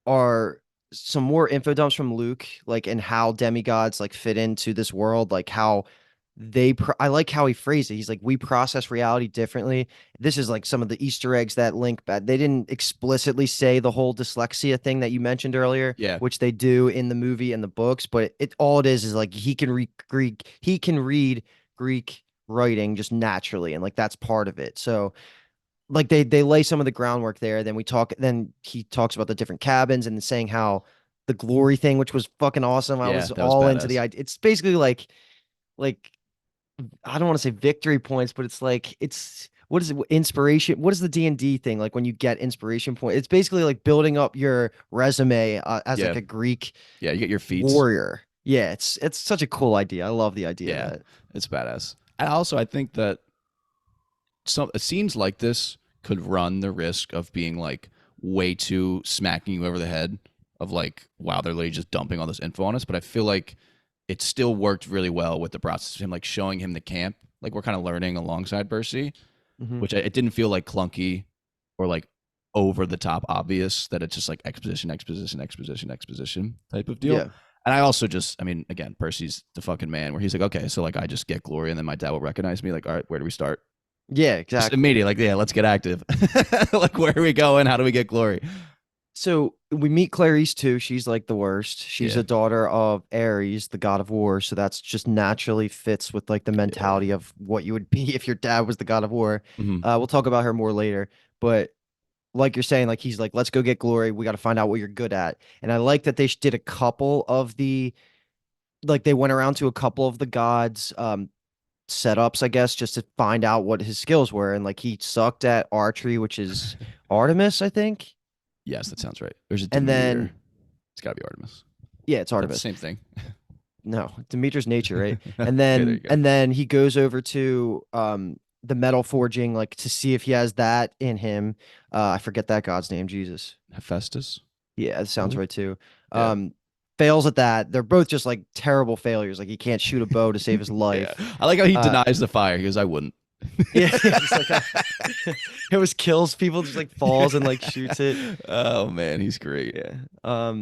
are some more info dumps from Luke, like and how demigods like fit into this world, like how I like how he phrased it. He's like, we process reality differently. This is like some of the Easter eggs that link back. They didn't explicitly say the whole dyslexia thing that you mentioned earlier, yeah, which they do in the movie and the books, but it all it is like he can read Greek writing just naturally, and like that's part of it. So like they lay some of the groundwork there. Then he talks about the different cabins and saying how the glory thing, which was fucking awesome. I yeah. was That was all into the badass. idea. It's basically like I don't want to say victory points, but it's like it's what is it inspiration? What is the D&D thing like when you get inspiration point? It's basically like building up your resume as Yeah, like a Greek yeah. You get your feats. warrior. Yeah, it's such a cool idea. I love the idea of Yeah, that. it's badass. And also, I think that some scenes like this could run the risk of being like way too smacking you over the head of like, wow, they're literally just dumping all this info on us. But I feel like it still worked really well with the process of him like showing him the camp. Like we're kind of learning alongside Percy, Hmm. which it didn't feel like clunky or like over the top obvious that it's just like exposition, exposition, exposition, exposition type of deal. Yeah. And I also just, I mean, again, Percy's the fucking man where he's like, okay, so like I just get glory and then my dad will recognize me. Like, all right, where do we start? Yeah, Just exactly. immediately, like, yeah, let's get active. Like, where are we going? How do we get glory? So we meet Clarice too. She's like the worst. She's Yeah, a daughter of Ares, the god of war. So that's just naturally fits with like the yeah. mentality of what you would be if your dad was the god of war. Hmm. We'll talk about her more later. But like you're saying, like he's like, let's go get glory. We got to find out what you're good at. And I like that they did a couple of the like they went around to a couple of the gods setups, I guess, just to find out what his skills were. And like he sucked at archery, which is Artemis, I think. Yes, that sounds right. There's a And then Demeter. It's got to be Artemis. yeah, it's That's the Artemis. same thing. No, Demeter's nature, right? And Okay, there you then go. and then he goes over to the metal forging, like to see if he has that in him. I forget that god's name, Jesus. Hephaestus, Yeah, that sounds probably. right too. Yeah. Um, fails at that. They're both just like terrible failures. Like he can't shoot a bow to save his Yeah. life. I like how he Uh, denies the fire. He goes, I wouldn't. yeah, just like it was kills people, just like falls and like shoots it. Oh man, he's great. Yeah.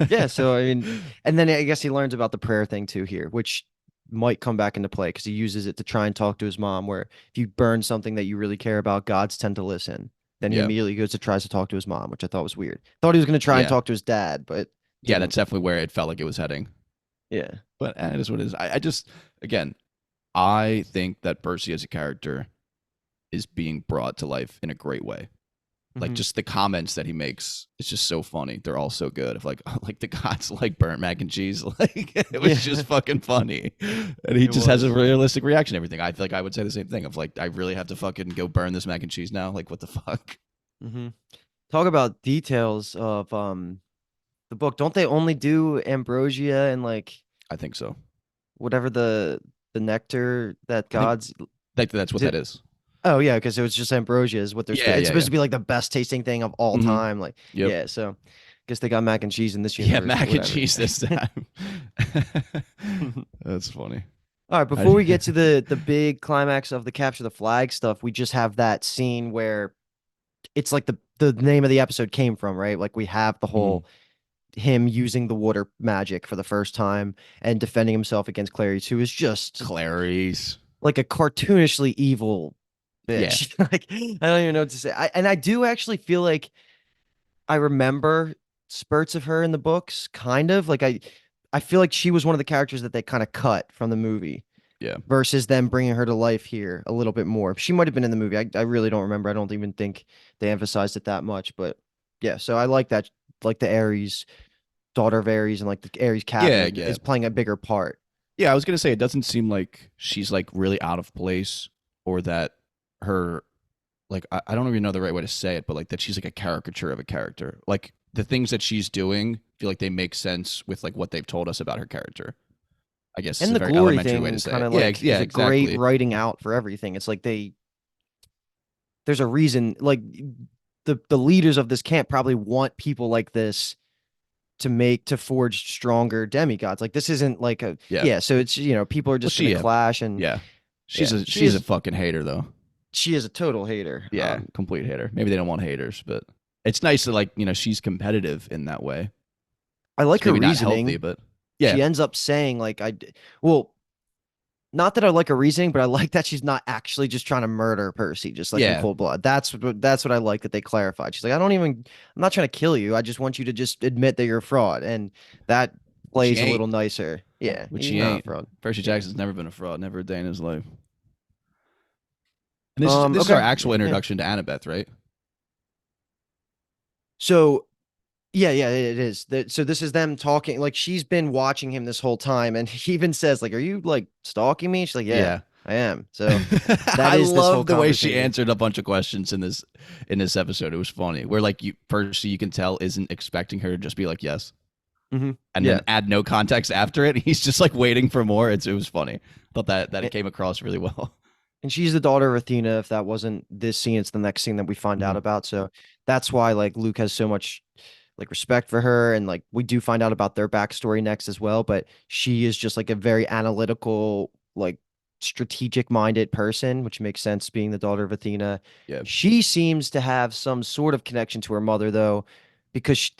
Yeah, so I mean, and then I guess he learns about the prayer thing too here, which might come back into play because he uses it to try and talk to his mom, where if you burn something that you really care about, gods tend to listen. Then he Yeah. immediately goes to tries to talk to his mom, which I thought was weird. Thought he was gonna try and Yeah. talk to his dad, but Yeah, didn't. that's definitely where it felt like it was heading. Yeah. But it is what it is. I just, again, I think that Percy as a character is being brought to life in a great way. Like Hmm. just the comments that he makes, it's just so funny. They're all so good. Of like, like the gods like burnt mac and cheese. Like it was Yeah, just fucking funny, and he it just has a was. realistic reaction to everything. I feel like I would say the same thing. Of like, I really have to fucking go burn this mac and cheese now. Like, what the fuck? Hmm. Talk about details of the book. Don't they only do ambrosia and like I think so. whatever the nectar that I think gods that's what is that it? is. Oh yeah, because it was just ambrosia is what they're Yeah, supposed. It's yeah, supposed yeah. to be like the best tasting thing of all Hmm. time. Like Yep. yeah, so guess they got mac and cheese in this Yeah, universe, but mac and whatever. cheese this time. That's funny. All right, before we get to the big climax of the capture the flag stuff, we just have that scene where it's like the name of the episode came from, right? Like we have the Mhm. whole him using the water magic for the first time and defending himself against Clarice, who is just Clarice. like a cartoonishly evil Yeah, bitch. Like I don't even know what to say. And I do actually feel like I remember spurts of her in the books, kind of like I feel like she was one of the characters that they kind of cut from the movie yeah, versus them bringing her to life here a little bit more. She might have been in the movie. I really don't remember. I don't even think they emphasized it that much, but yeah. So I like that, like the Ares. daughter of Ares and like the Ares Yeah, cabinet yeah. is playing a bigger part. Yeah, I was gonna say it doesn't seem like she's like really out of place or that her like I don't even know the right way to say it, but like that she's like a caricature of a character. Like the things that she's doing feel like they make sense with like what they've told us about her character. I guess is And a the very glory elementary way to thing say kind it. of Yeah, like yeah, is a great exactly. writing out for everything. It's like there's a reason like the leaders of this camp probably want people like this to forge stronger demigods. Like this isn't like a Yeah. yeah, so it's people are Well, just gonna clash and yeah, yeah, she's a fucking hater though. she is a total hater. Yeah, complete hater. Maybe they don't want haters, but it's nice that like she's competitive in that way. I It's like her maybe not healthy, reasoning. but yeah, She ends up saying like well, not that I like her reasoning, but I like that she's not actually just trying to murder Percy, just like in yeah. cold blood. That's what I like that they clarified. She's like, I'm not trying to kill you. I just want you to just admit that you're a fraud, and that Which she plays a ain't. little nicer. Yeah, Which he's she not a ain't. fraud. Percy Yeah. Jackson's never been a fraud, never a day in his life. And this is our Okay. actual Yeah. introduction to Annabeth, right? So yeah, it is. So this is them talking. Like she's been watching him this whole time, and he even says, "Like, are you like stalking me?" She's like, "Yeah, Yeah. I am." So that I is this whole love the way she conversation. answered a bunch of questions in this episode. It was funny. Where like Percy, you can tell isn't expecting her to just be like yes, and then Yeah. add no context after it. He's just like waiting for more. It was funny. Thought that it came across really well. And she's the daughter of Athena. If that wasn't this scene, it's the next scene that we find out Mhm. about. So that's why like Luke has so much like respect for her. And like we do find out about their backstory next as well. But she is just like a very analytical, like strategic minded person, which makes sense being the daughter of Athena. Yeah. She seems to have some sort of connection to her mother though, because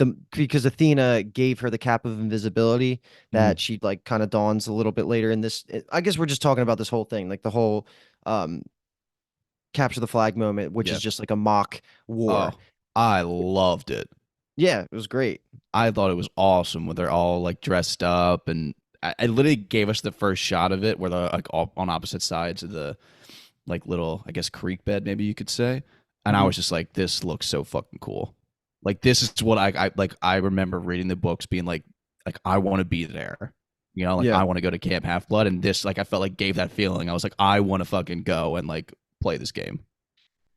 Athena gave her the cap of invisibility that Mhm. she like kind of dawns a little bit later in this. I guess we're just talking about this whole thing, like the whole um capture the flag moment, which Yeah. is just like a mock war. Oh, I loved it. Yeah, it was great. I thought it was awesome when they're all like dressed up, and I literally gave us the first shot of it where they're like all on opposite sides of the like little, I guess, creek bed, maybe you could say. And I Hmm. was just like, this looks so fucking cool. Like this is what I like. I remember reading the books, being like I want to be there. You know, like Yeah. I want to go to Camp Half Blood, and this like I felt like gave that feeling. I was like, I want to fucking go and like play this game.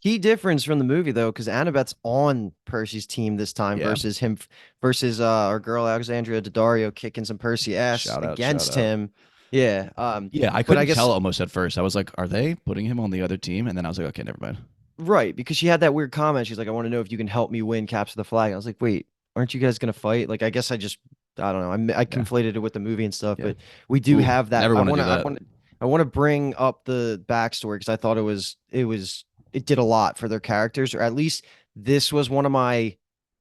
Key difference from the movie though, because Annabeth's on Percy's team this time Yeah. versus him versus our girl Alexandria Daddario kicking some Percy ass Shout out, shout against out. him. Yeah. Yeah, I But I couldn't tell guess almost at first. I was like, are they putting him on the other team? And then I was like, okay, never mind. right, because she had that weird comment. She's like, I want to know if you can help me win Capture the Flag. I was like, wait, aren't you guys gonna fight? Like, I guess I don't know. I Yeah, conflated it with the movie and stuff, yeah. but we do Ooh, have that. never want to do that. I want to bring up the backstory because I thought it did a lot for their characters, or at least this was one of my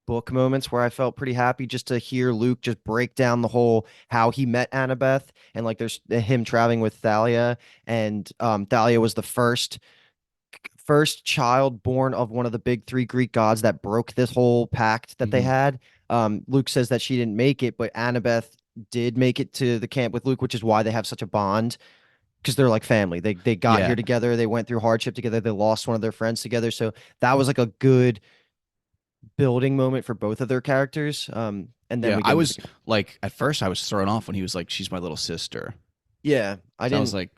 book moments where I felt pretty happy just to hear Luke just break down the whole how he met Annabeth and like there's him traveling with Thalia and Thalia was the first child born of one of the big three Greek gods that broke this whole pact that they Hmm. had. Luke says that she didn't make it, but Annabeth did make it to the camp with Luke, which is why they have such a bond because they're like family. They got Yeah, here together. They went through hardship together. They lost one of their friends together. So that was like a good building moment for both of their characters. And then yeah. we get I into was like, at first, I was thrown off when he was like, "She's my little sister." yeah, I So I was didn't like,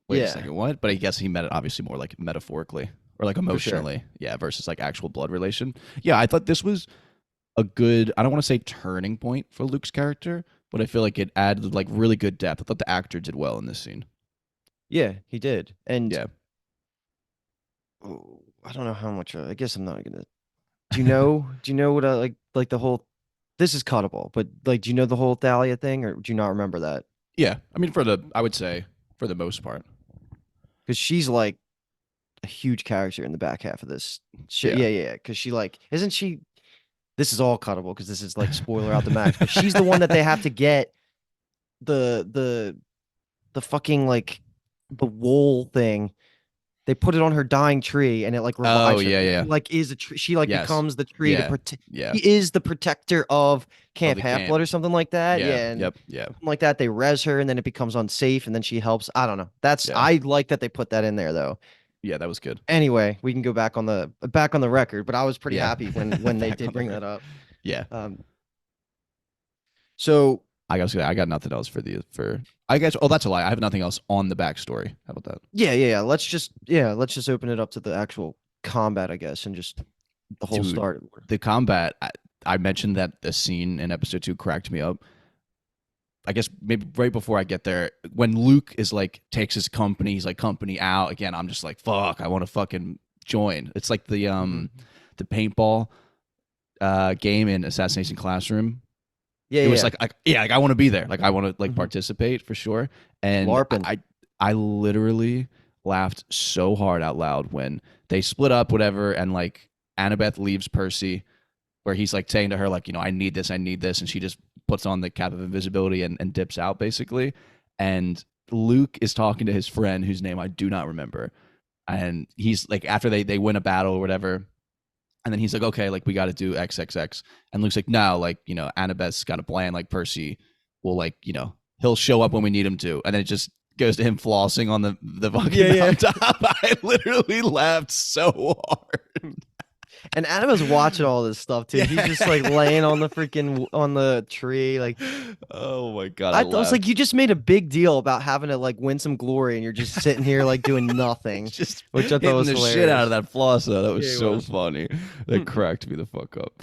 "Wait a yeah, second, what?" But I guess he meant it obviously more like metaphorically or like for sure. emotionally, yeah, versus like actual blood relation. Yeah, I thought this was a good. I don't want to say turning point for Luke's character, but I feel like it added like really good depth. I thought the actor did well in this scene. Yeah, he did. And Yeah. oh, I don't know how much I guess I'm not gonna do you know what I like the whole this is cuttable, but like do you know the whole Thalia thing or do you not remember that? Yeah. I mean, I would say for the most part. Because she's like a huge character in the back half of this shit. Yeah. Yeah. Because she like isn't she this is all cuttable because this is like spoiler out the max, but she's the one that they have to get the the the fucking like the wool thing. They put it on her dying tree and it like Oh, revives her. yeah, So yeah. she like is a tree. She like Yes. becomes the tree to Yeah. protect. Yeah. She is the protector of Of Camp the Half camp. Blood or something like that. Yeah. Yeah, and Yep. Yeah. something like that. They res her and then it becomes unsafe and then she helps. I don't know. That's Yeah. I like that they put that in there though. Yeah. That was good. Anyway, we can go back on the record, but I was pretty Yeah. happy when they Back did on the bring road. that up. Yeah. Um, So I got nothing else for the for. I guess. Oh, that's a lie. I have nothing else on the backstory. How about that? yeah. Let's just open it up to the actual combat, I guess, and just the whole Dude, start. the combat. I mentioned that the scene in episode 2 cracked me up. I guess maybe right before I get there, when Luke is like takes his company, he's like company out again. I'm just like, fuck, I want to fucking join. It's like Mhm. the paintball game in Assassination Classroom. Yeah, It was yeah. like yeah, like I want to be there. Like I want to like Hmm. participate for sure. And LARPing. I literally laughed so hard out loud when they split up, whatever, and like Annabeth leaves Percy, where he's like saying to her, like, I need this, and she just puts on the cap of invisibility and dips out basically. And Luke is talking to his friend whose name I do not remember. And he's like, after they win a battle or whatever, and then he's like, okay, like we got to do XXX. And Luke's like, no, like, Annabeth's got a plan. Like Percy will like, he'll show up when we need him to. And then it just goes to him flossing on the fucking Yeah, yeah. mountaintop. I literally laughed so hard. And Adam was watching all this stuff too. He's just like Yeah. laying on the freaking on the tree. Like Oh my god, I I was like, laughed. you just made a big deal about having to like win some glory, and you're just sitting here like doing He's nothing, just which I thought hitting was the shit out of hilarious. that floss though. That was Yeah, he so was. funny. That cracked me the fuck up.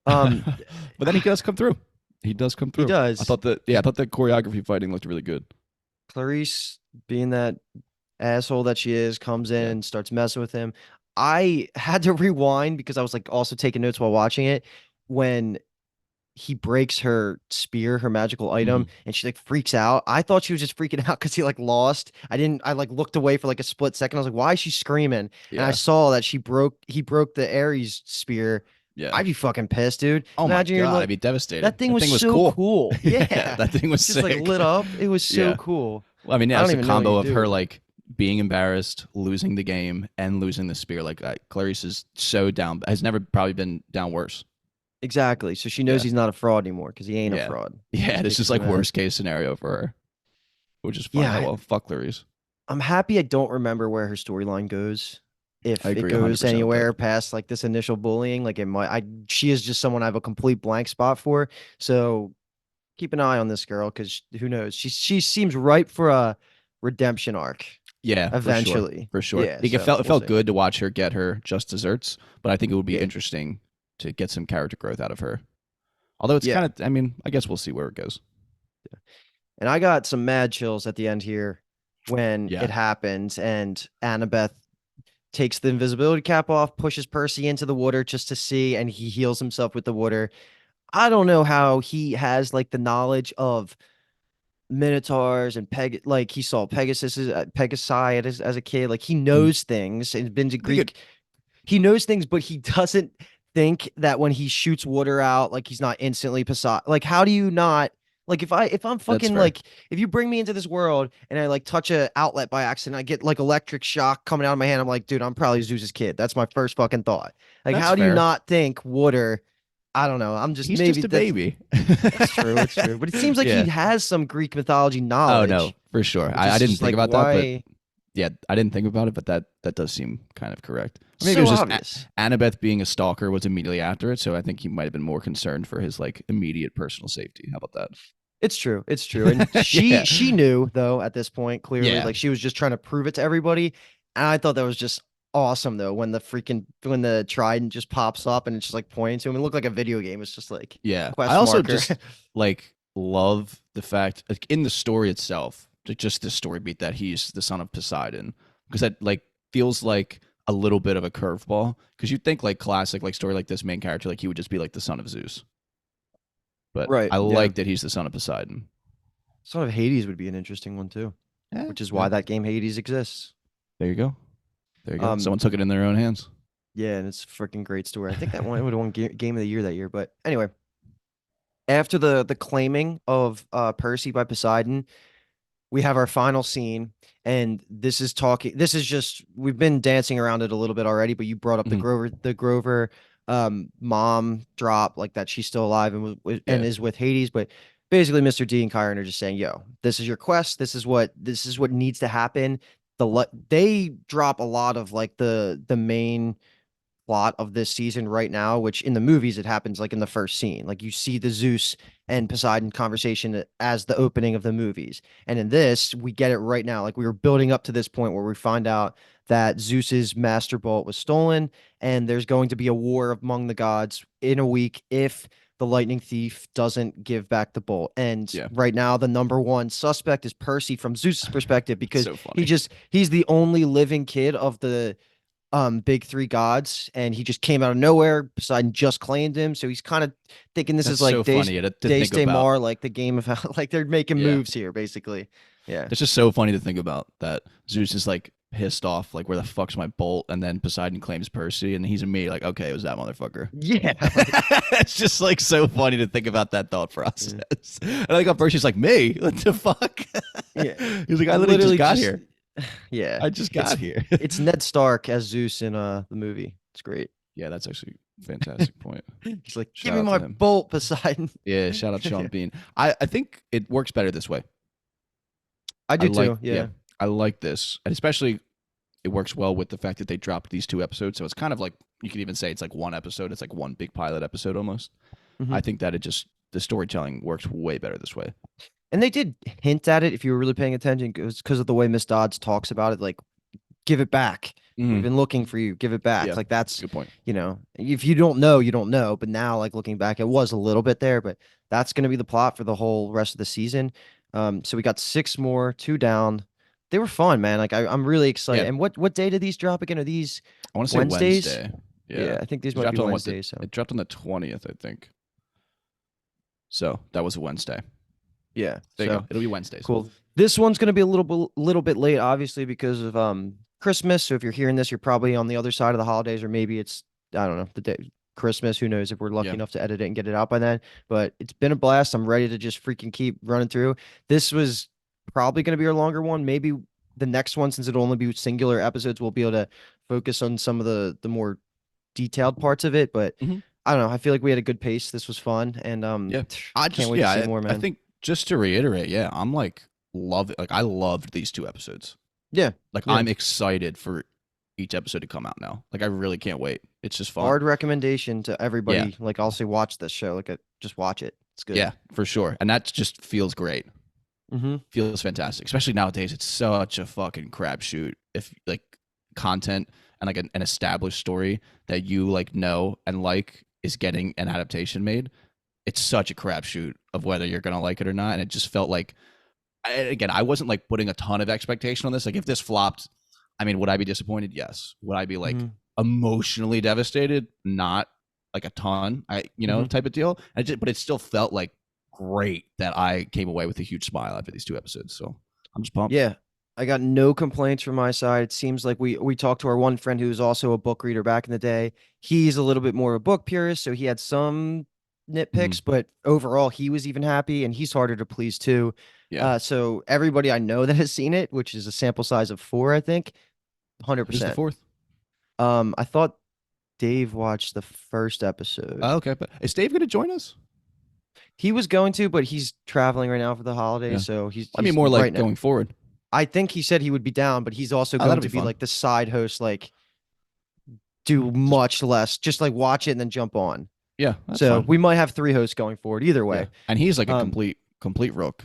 Um, But then he does come through. He does come he through. does. I thought that choreography fighting looked really good. Clarice, being that asshole that she is, comes in Yeah. and starts messing with him. I had to rewind because I was like also taking notes while watching it when he breaks her spear, her magical Hmm. item, and she like freaks out. I thought she was just freaking out because he like lost. I like looked away for like a split second. I was like, why is she screaming? And I Yeah. saw that he broke the Ares spear. Yeah. I'd be fucking pissed, dude. Oh my Imagine you're god, I'd like, be devastated. that thing That was thing was so cool. cool. Yeah, Yeah. that thing was Just like sick. lit up. It was so Yeah. cool. Well, I mean, I yeah, don't it's a even know what combo you of her do. like being embarrassed, losing the game, and losing the spear. Like Clarice is so down, has never probably been down worse. Exactly. So she knows Yeah. he's not a fraud anymore because he ain't a Yeah. fraud. He Yeah. just This kicks is some like ass. worst case scenario for her, which is fine. Yeah, Oh well, fuck Clarice. I'm happy I don't remember where her storyline goes. I If it agree goes 100% with that. anywhere past like this initial bullying, like it might, she is just someone I have a complete blank spot for. So keep an eye on this girl because who knows? She seems ripe for a redemption arc Yeah, for sure. eventually. For sure. Yeah, It so felt it we'll felt see. good to watch her get her just desserts, but I think it would be Yeah, interesting to get some character growth out of her. Although it's yeah. kind of, I mean, I guess we'll see where it goes. And I got some mad chills at the end here when it Yeah. happens and Annabeth takes the invisibility cap off, pushes Percy into the water just to see, and he heals himself with the water. I don't know how he has like the knowledge of minotaurs and like he saw Pegasi as a kid. Like he Mm. knows things and been to I think it Greek. He knows things, but he doesn't think that when he shoots water out, like he's not instantly Poseidon. Like, how do you not? Like if I'm that's fucking fair. like if you bring me into this world and I like touch a outlet by accident, I get like electric shock coming out of my hand. I'm like, dude, I'm probably Zeus's kid. That's my first fucking thought. Like, That's how do you fair. not think water? I don't know. I'm just He's maybe just a that's baby. that's true. It's true. But it seems like he Yeah. has some Greek mythology Oh no, knowledge, for sure. which I is didn't just think like about that, but why yeah, I didn't think about it, but that does seem kind of correct. Or maybe it so was just obvious. Annabeth being a stalker was immediately after it, so I think he might have been more concerned for his like immediate personal safety. How about It's true. It's true. And that? Yeah. she knew though at this point, clearly, Yeah. like she was just trying to prove it to everybody. And I thought that was just awesome though, when the trident just pops up and it's just like pointing to him. It looked like a video game. It's just like Yeah. I quest also marker. just like love the fact like in the story itself, just the story beat that he's the son of Poseidon. Because that like feels like a little bit of a curveball. Because you'd think like classic like story like this main character, like he would just be like the son of Zeus. But Right. I Yeah. like that he's the son of Poseidon. Son of Hades would be an interesting one too, Yeah, which is yeah. why that game Hades exists. There you go. There you go. Um, Someone took it in their own hands. yeah, and it's a freaking great story. I think that one it would have won game of the year that year. But anyway, after the claiming of Percy by Poseidon, we have our final scene, and this is just we've been dancing around it a little bit already, but you brought up Mhm. the Grover mom drop, like that she's still alive and Yeah. is with Hades. But basically Mr. D and Chiron are just saying, yo, this is your quest, this is what needs to happen. They drop a lot of like the main plot of this season right now, which in the movies it happens like in the first scene. Like you see the Zeus and Poseidon conversation as the opening of the movies. And in this, we get it right now. Like we were building up to this point where we find out that Zeus's master bolt was stolen and there's going to be a war among the gods in a week if the lightning thief doesn't give back the bolt. And Yeah. right now, the number one suspect is Percy from Zeus's perspective because So funny. he's the only living kid of the big three gods, and he just came out of nowhere. Poseidon just claimed him, so he's kind of thinking this That's is like so Days funny to Days think about. Daymar, like the game of like they're making Yeah. moves here, basically. Yeah. It's just so funny to think about that Zeus is like pissed off, like where the fuck's my bolt, and then Poseidon claims Percy, and he's immediately like, okay, it was that motherfucker. Yeah. It's just like so funny to think about that thought process. And I like how Percy's like, me? What the fuck? Yeah. He's like, I literally just got here. Yeah. I just got here. It's Ned Stark as Zeus in the movie. It's great. Yeah, that's actually a fantastic point. He's like, Shout give me out to my him. bolt, Poseidon. Yeah, shout out Sean Bean. I think it works better this way. I do like, too. Yeah. I like this, and especially it works well with the fact that they dropped these 2 episodes. So it's kind of like you could even say it's like one episode. It's like one big pilot episode almost. Mhm. I think that the storytelling works way better this way. And they did hint at it if you were really paying attention, because of the way Miss Dodds talks about it, like, give it back. We've been looking for you. Give it back. Yeah, like that's good point. If you don't know, you don't know. But now, like looking back, it was a little bit there, but that's going to be the plot for the whole rest of the season. So we got 6 more, 2 down. They were fun, man. Like I'm really excited. Yeah. And what day do these drop again? Are these I want to say Wednesdays? Wednesday. Yeah, I think these It might dropped be on Wednesdays. So It dropped on the 20th, I think. So that was a Wednesday. yeah, There you go. It'll be Wednesdays. cool. This one's going to be a little bit late, obviously, because of Christmas. So if you're hearing this, you're probably on the other side of the holidays, or maybe it's, I don't know, the day Christmas. Who knows if we're lucky Yeah. enough to edit it and get it out by then. But it's been a blast. I'm ready to just freaking keep running through. This was probably going to be our longer one. Maybe the next one, since it'll only be singular episodes, we'll be able to focus on some of the more detailed parts of it. But Mhm. I don't know. I feel like we had a good pace. This was fun, and Yeah. I can't wait to see more, man. I think just to reiterate, yeah, I'm like I loved these 2 episodes. Yeah, Like yeah. I'm excited for each episode to come out now. Like I really can't wait. It's just fun. Hard recommendation to everybody. Like I'll say, watch this show. Like, just watch it. It's good. Yeah, for sure. And that just feels great. Mm-hmm. Feels fantastic. Especially nowadays, it's such a fucking crapshoot. If like content and like an established story that you like know and like is getting an adaptation made, it's such a crapshoot of whether you're gonna like it or not. And it just felt like, again, I wasn't like putting a ton of expectation on this. Like if this flopped, I mean, would I be disappointed? Yes. Would I be like emotionally devastated? Not like a ton. Type of deal. But it still felt like great that I came away with a huge smile after these 2 episodes. So I'm just pumped. Yeah, I got no complaints from my side. It seems like we talked to our one friend who was also a book reader back in the day. He's a little bit more of a book purist, so he had some nitpicks, but overall he was even happy, and he's harder to please too. Yeah. So everybody I know that has seen it, which is a sample size of 4, I think, Who's the 100%. 4th? I thought Dave watched the first episode. Oh, okay, but is Dave gonna join us? He was going to, but he's traveling right now for the holidays, Yeah. so he's I mean, more like right now. going forward. I think he said he would be down, but he's also going that'll to be be fun. like the side host, like do much less, just like watch it and then jump on. Yeah. That's So fun. we might have 3 hosts going forward either way. Yeah. And he's like a Um, complete rook.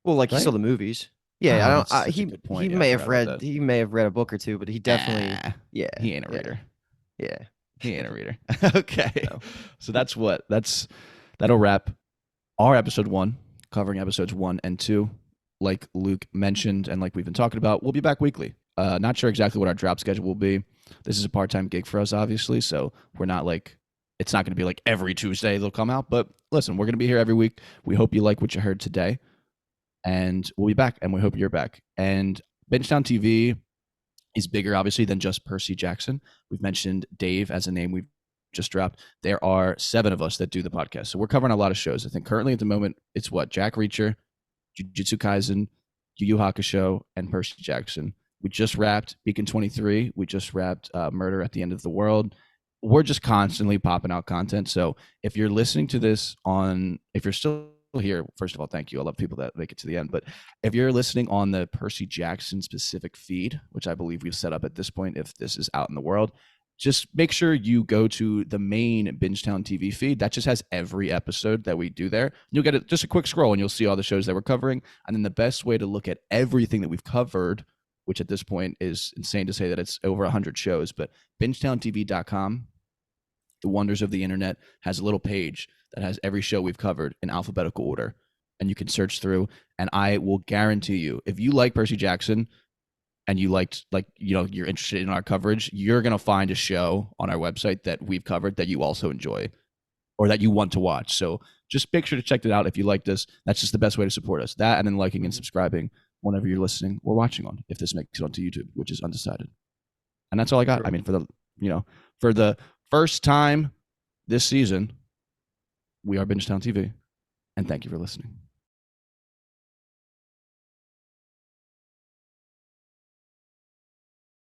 Well, like he Right? saw the movies. Yeah, Oh, I that's don't. such a He good point. he Yeah, I may have forgot about read that. he may have read a book or 2, but he definitely yeah. He ain't a yeah, reader. Yeah. He ain't a reader. Okay. No. So that'll wrap our episode 1, covering episodes 1 and 2. Like Luke mentioned, and like we've been talking about, we'll be back weekly. Not sure exactly what our drop schedule will be. This is a part-time gig for us, obviously, so we're not like, it's not going to be like every Tuesday they'll come out. But listen, we're going to be here every week. We hope you like what you heard today, and we'll be back, and we hope you're back. And Bingetown TV is bigger, obviously, than just Percy Jackson. We've mentioned Dave as a name we've just dropped. There are 7 of us that do the podcast, so we're covering a lot of shows. I think currently at the moment it's Jack Reacher, Jujutsu Kaisen, Yu Yu Hakusho, and Percy Jackson. We just wrapped Beacon 23. We just wrapped Murder at the End of the World. We're just constantly popping out content. So if you're listening to this if you're still here, first of all, thank you. I love people that make it to the end. But if you're listening on the Percy Jackson specific feed, which I believe we've set up at this point, if this is out in the world, just make sure you go to the main Bingetown TV feed. That just has every episode that we do there. You'll get just a quick scroll and you'll see all the shows that we're covering. And then the best way to look at everything that we've covered, which at this point is insane to say that it's over 100 shows, but bingetowntv.com, the wonders of the internet, has a little page that has every show we've covered in alphabetical order. And you can search through. And I will guarantee you, if you like Percy Jackson, and you liked, like, you're interested in our coverage, you're going to find a show on our website that we've covered that you also enjoy or that you want to watch. So just make sure to check it out if you like this. That's just the best way to support us. That, and then liking and subscribing whenever you're listening or watching on, if this makes it onto YouTube, which is undecided. And that's all I got. I mean, for the first time this season, we are Bingetown TV, and thank you for listening.